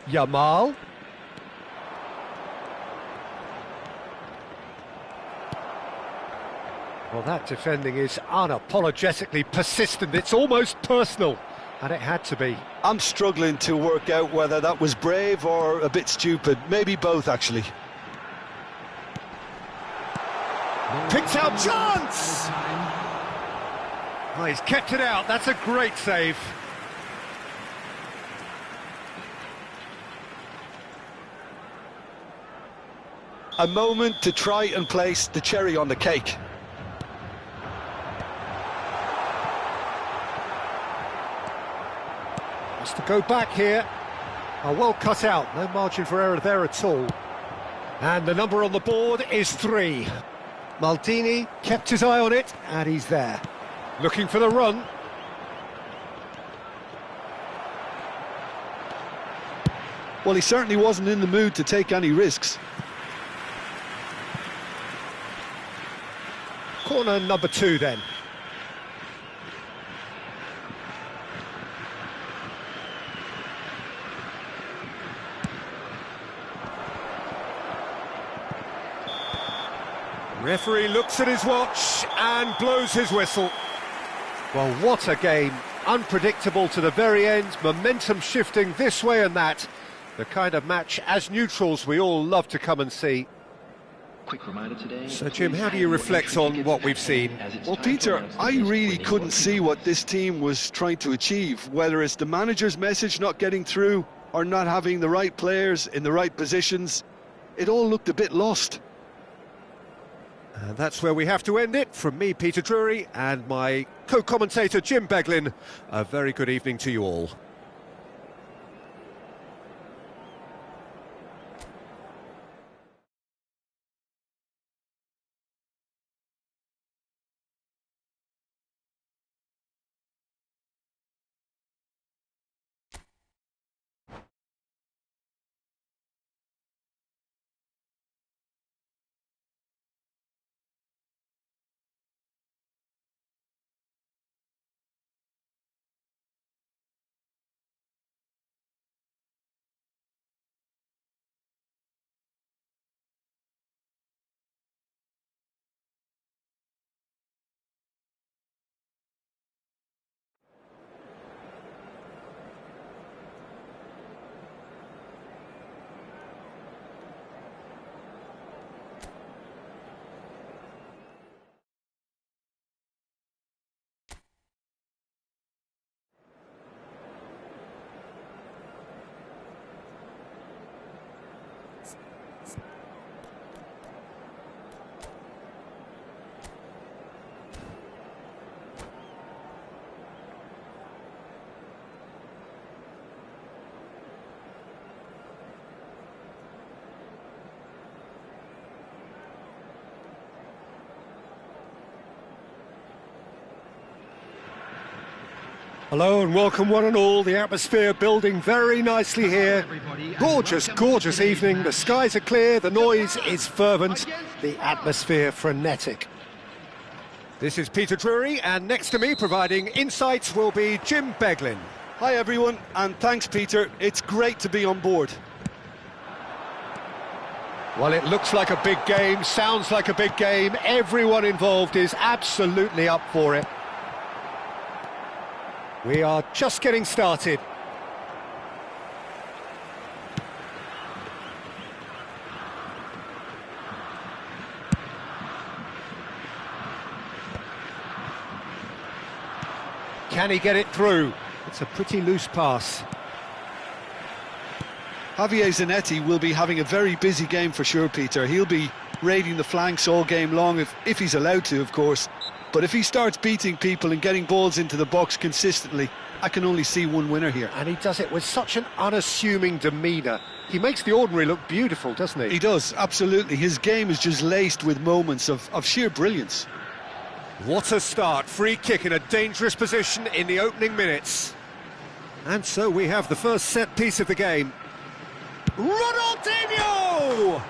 Yamal. Well, that defending is unapologetically persistent. It's almost personal, and it had to be. I'm struggling to work out whether that was brave or a bit stupid. Maybe both, actually. Picked out chance! Oh, he's kept it out. That's a great save. A moment to try and place the cherry on the cake. Has to go back here. Oh, well cut out. No margin for error there at all. And the number on the board is 3. Maldini kept his eye on it, and he's there. Looking for the run. Well, he certainly wasn't in the mood to take any risks. Corner number 2 then. Referee looks at his watch and blows his whistle. Well, what a game. Unpredictable to the very end, momentum shifting this way and that. The kind of match, as neutrals, we all love to come and see. Quick reminder today. So, Jim, how do you reflect on what we've seen? Well, Peter, I really couldn't see what this team was trying to achieve, whether it's the manager's message not getting through or not having the right players in the right positions. It all looked a bit lost. And that's where we have to end it. From me, Peter Drury, and my co-commentator, Jim Beglin, a very good evening to you all. Hello and welcome one and all. The atmosphere building very nicely here. Gorgeous, gorgeous evening. The skies are clear, the noise is fervent, the atmosphere frenetic. This is Peter Drury, and next to me providing insights will be Jim Beglin. Hi everyone, and thanks Peter. It's great to be on board. Well, it looks like a big game, sounds like a big game. Everyone involved is absolutely up for it. We are just getting started. Can he get it through? It's a pretty loose pass. Javier Zanetti will be having a very busy game for sure, Peter. He'll be raiding the flanks all game long, if he's allowed to, of course. But if he starts beating people and getting balls into the box consistently, I can only see one winner here. And he does it with such an unassuming demeanour. He makes the ordinary look beautiful, doesn't he? He does, absolutely. His game is just laced with moments of sheer brilliance. What a start. Free kick in a dangerous position in the opening minutes. And so we have the first set piece of the game. Ronaldinho!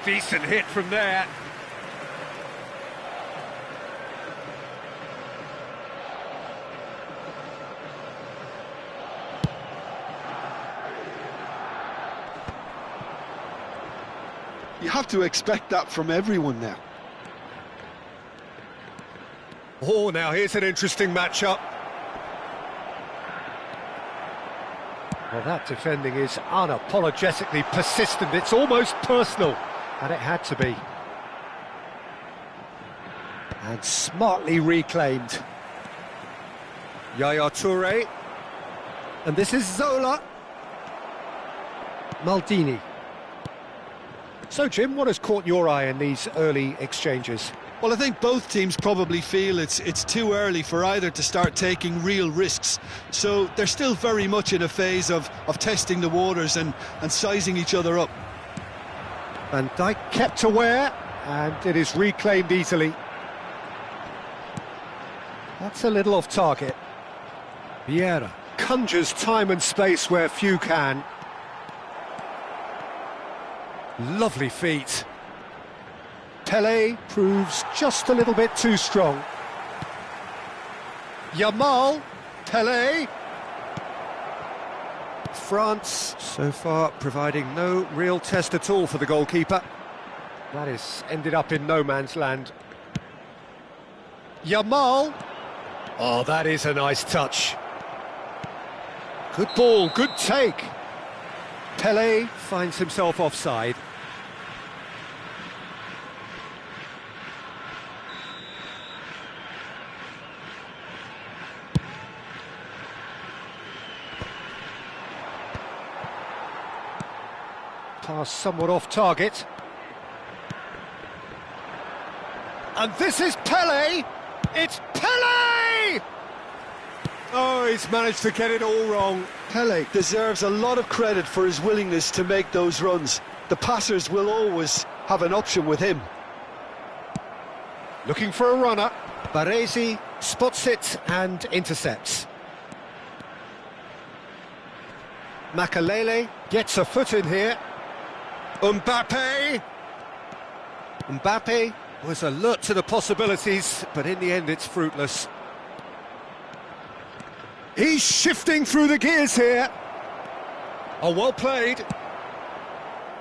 Decent hit from there. You have to expect that from everyone now. Oh, now here's an interesting matchup. Well, that defending is unapologetically persistent. It's almost personal, and it had to be. And smartly reclaimed. Yaya Toure. And this is Zola. Maldini. So, Jim, what has caught your eye in these early exchanges? Well, I think both teams probably feel it's too early for either to start taking real risks. So they're still very much in a phase of testing the waters and sizing each other up. Van Dijk kept aware, and it is reclaimed easily. That's a little off target. Vieira conjures time and space where few can. Lovely feet. Pele proves just a little bit too strong. Yamal, Pele. France, so far, providing no real test at all for the goalkeeper. That is ended up in no man's land. Yamal. Oh, that is a nice touch. Good ball, good take. Pele finds himself offside. Pass somewhat off target. And this is Pele! It's Pele! Oh, he's managed to get it all wrong. Pele deserves a lot of credit for his willingness to make those runs. The passers will always have an option with him. Looking for a runner. Baresi spots it and intercepts. Makalele gets a foot in here. Mbappe was alert to the possibilities, but in the end it's fruitless. He's shifting through the gears here. Oh, well played.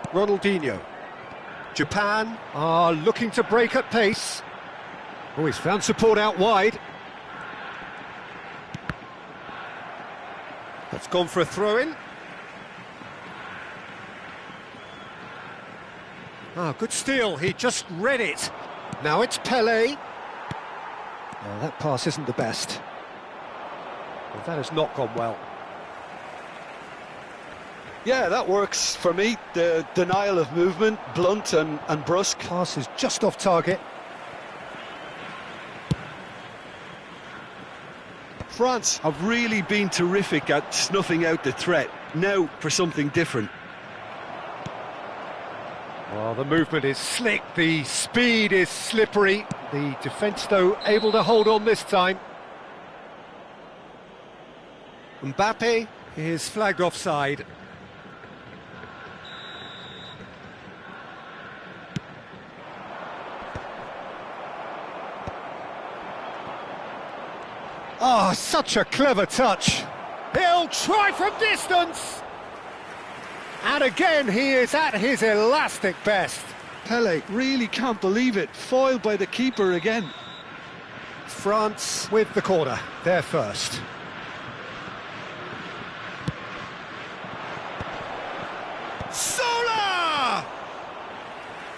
Ronaldinho. Japan are looking to break at pace. Oh, he's found support out wide. That's gone for a throw-in. Ah, good steal, he just read it. Now it's Pele. Oh, that pass isn't the best. Well, that has not gone well. Yeah, that works for me. The denial of movement, blunt and brusque. Pass is just off target. France have really been terrific at snuffing out the threat. Now for something different. Well, the movement is slick, the speed is slippery. The defence, though, able to hold on this time. Mbappe is flagged offside. Oh, such a clever touch. He'll try from distance. And again, he is at his elastic best. Pele really can't believe it. Foiled by the keeper again. France with the corner. They're first. Zola!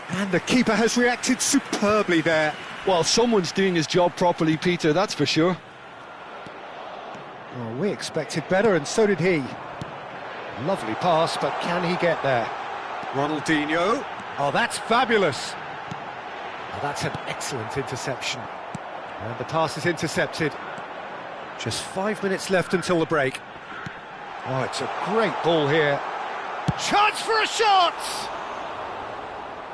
And the keeper has reacted superbly there. Well, someone's doing his job properly, Peter, that's for sure. Oh, we expected better, and so did he. Lovely pass, but can he get there? Ronaldinho. Oh, that's fabulous. Oh, that's an excellent interception. And the pass is intercepted. Just 5 minutes left until the break. Oh, it's a great ball here. Chance for a shot!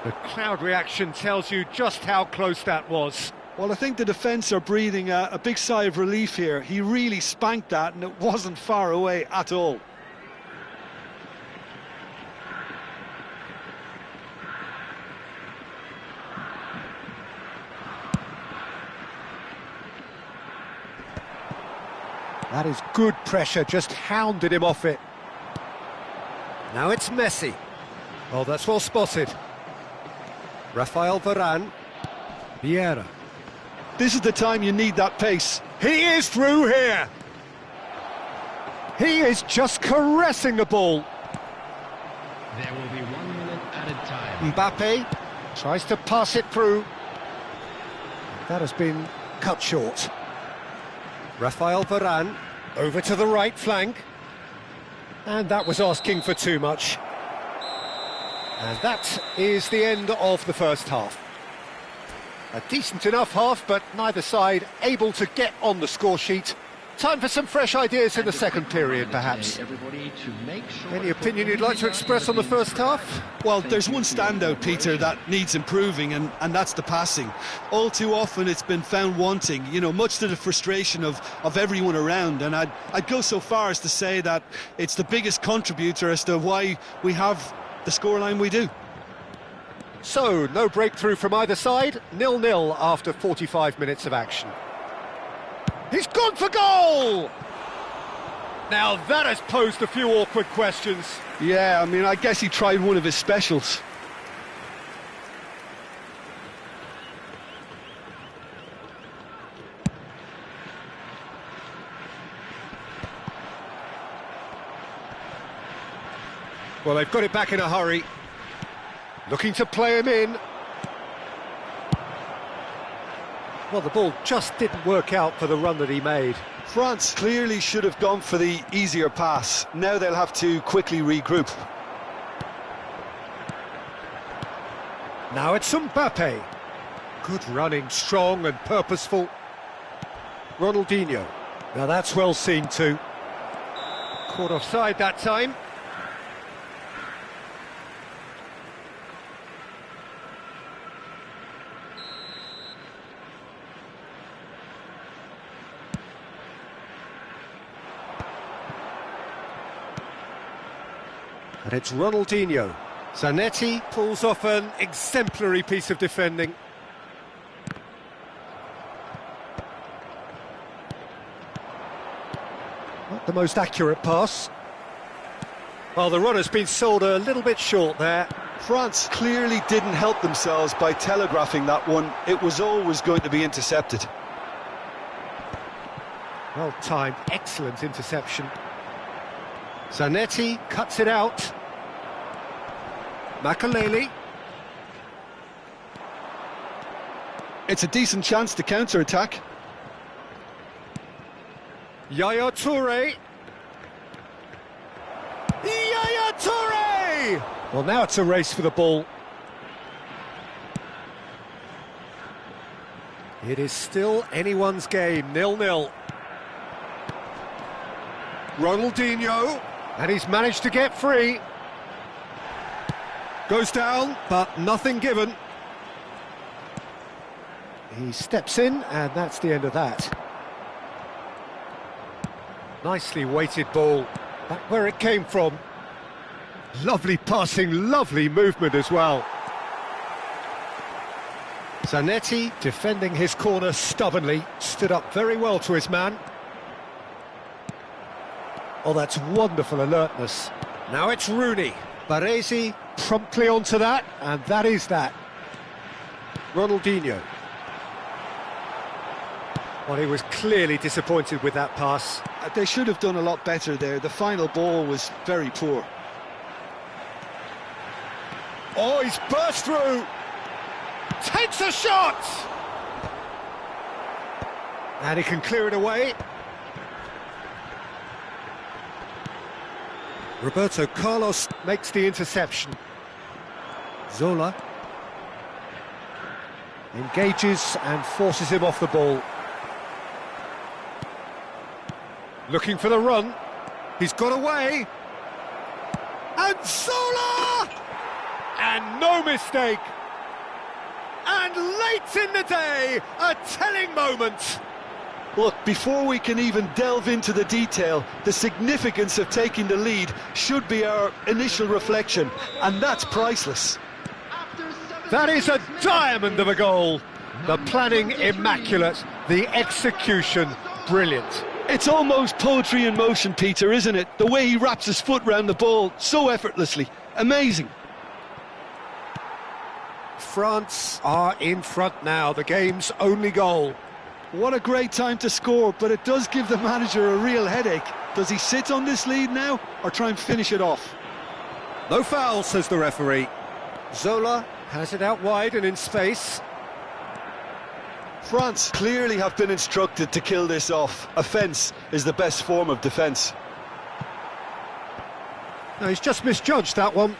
The crowd reaction tells you just how close that was. Well, I think the defence are breathing a big sigh of relief here. He really spanked that and it wasn't far away at all. That is good pressure, just hounded him off it. Now it's Messi. Oh, that's well spotted. Rafael Varane. Vieira. This is the time you need that pace. He is through here. He is just caressing the ball. There will be 1 minute added time. Mbappe tries to pass it through. That has been cut short. Rafael Varane over to the right flank. And that was asking for too much. And that is the end of the first half. A decent enough half, but neither side able to get on the score sheet. Time for some fresh ideas in the second period, perhaps. Any opinion you'd like to express on the first half? Well, there's one standout, Peter, that needs improving, and that's the passing. All too often it's been found wanting, you know, much to the frustration of everyone around. And I'd go so far as to say that it's the biggest contributor as to why we have the scoreline we do. So, no breakthrough from either side, 0-0 after 45 minutes of action. He's gone for goal! Now that has posed a few awkward questions. Yeah, I mean, I guess he tried one of his specials. Well, they've got it back in a hurry. Looking to play him in. Well, the ball just didn't work out for the run that he made. France clearly should have gone for the easier pass. Now they'll have to quickly regroup. Now it's Mbappe. Good running, strong and purposeful. Ronaldinho. Now that's well seen too. Caught offside that time. And it's Ronaldinho. Zanetti pulls off an exemplary piece of defending. Not the most accurate pass. Well, the runner's been sold a little bit short there. France clearly didn't help themselves by telegraphing that one. It was always going to be intercepted. Well timed, excellent interception. Zanetti cuts it out. Makaleli. It's a decent chance to counter-attack. Yaya Toure. Yaya Toure! Well, now it's a race for the ball. It is still anyone's game, 0-0. Ronaldinho, and he's managed to get free. Goes down, but nothing given. He steps in, and that's the end of that. Nicely weighted ball, back where it came from. Lovely passing, lovely movement as well. Zanetti, defending his corner stubbornly, stood up very well to his man. Oh, that's wonderful alertness. Now it's Rooney. Baresi promptly onto that, and that is that. Ronaldinho. Well, he was clearly disappointed with that pass. They should have done a lot better there. The final ball was very poor. Oh, he's burst through. Takes a shot! And he can clear it away. Roberto Carlos makes the interception. Zola engages and forces him off the ball. Looking for the run. He's got away. And Zola! And no mistake. And late in the day, a telling moment. Look, before we can even delve into the detail, the significance of taking the lead should be our initial reflection, and that's priceless. That is a diamond of a goal. The planning immaculate, the execution brilliant. It's almost poetry in motion, Peter, isn't it? The way he wraps his foot round the ball so effortlessly. Amazing. France are in front now, the game's only goal. What a great time to score, but it does give the manager a real headache. Does he sit on this lead now, or try and finish it off? No foul, says the referee. Zola has it out wide and in space. France clearly have been instructed to kill this off. Offence is the best form of defence. No, he's just misjudged that one.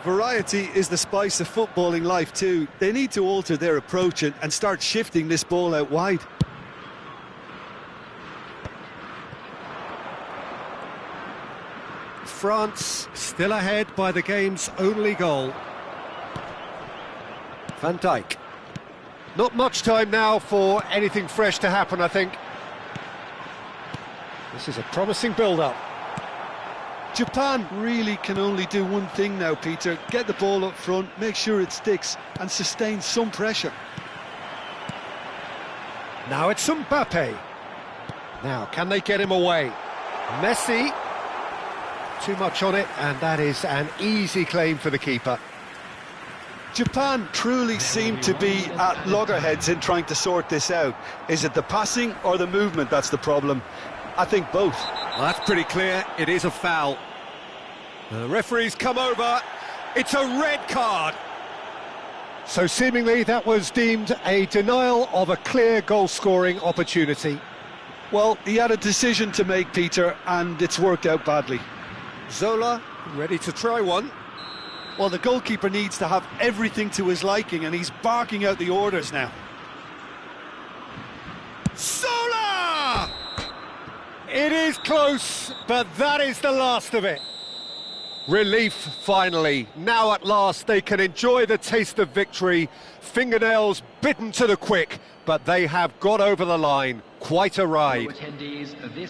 Variety is the spice of footballing life too. They need to alter their approach and start shifting this ball out wide. France still ahead by the game's only goal. Van Dijk. Not much time now for anything fresh to happen, I think. This is a promising build-up. Japan really can only do one thing now, Peter. Get the ball up front, make sure it sticks, and sustain some pressure. Now it's Mbappe. Now, can they get him away? Messi. Too much on it, and that is an easy claim for the keeper. Japan truly seem to be at loggerheads in trying to sort this out. Is it the passing or the movement that's the problem? I think both. Well, that's pretty clear. It is a foul. The referee's come over. It's a red card. So seemingly that was deemed a denial of a clear goal-scoring opportunity. Well, he had a decision to make, Peter, and it's worked out badly. Zola, ready to try one. Well, the goalkeeper needs to have everything to his liking, and he's barking out the orders now. Zola! It is close, but that is the last of it. Relief, finally. Now at last they can enjoy the taste of victory. Fingernails bitten to the quick, but they have got over the line. Quite a ride.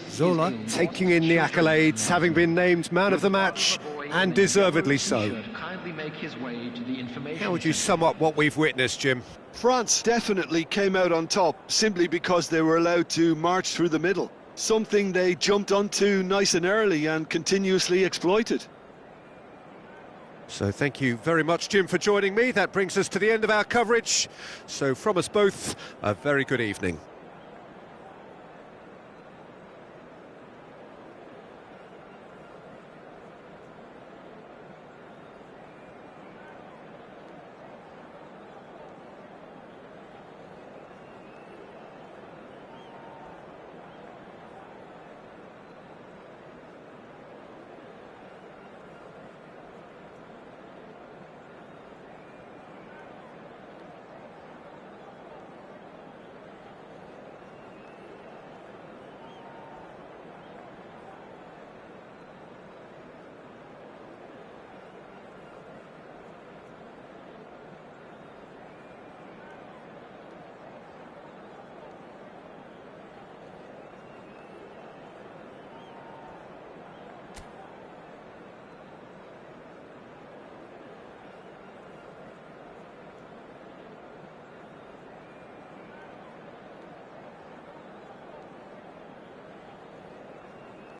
Zola taking in the accolades, having been named man of the match, and deservedly so. How would you sum up what we've witnessed, Jim? France definitely came out on top simply because they were allowed to march through the middle. Something they jumped onto nice and early and continuously exploited. So thank you very much, Jim, for joining me. That brings us to the end of our coverage. So from us both, a very good evening.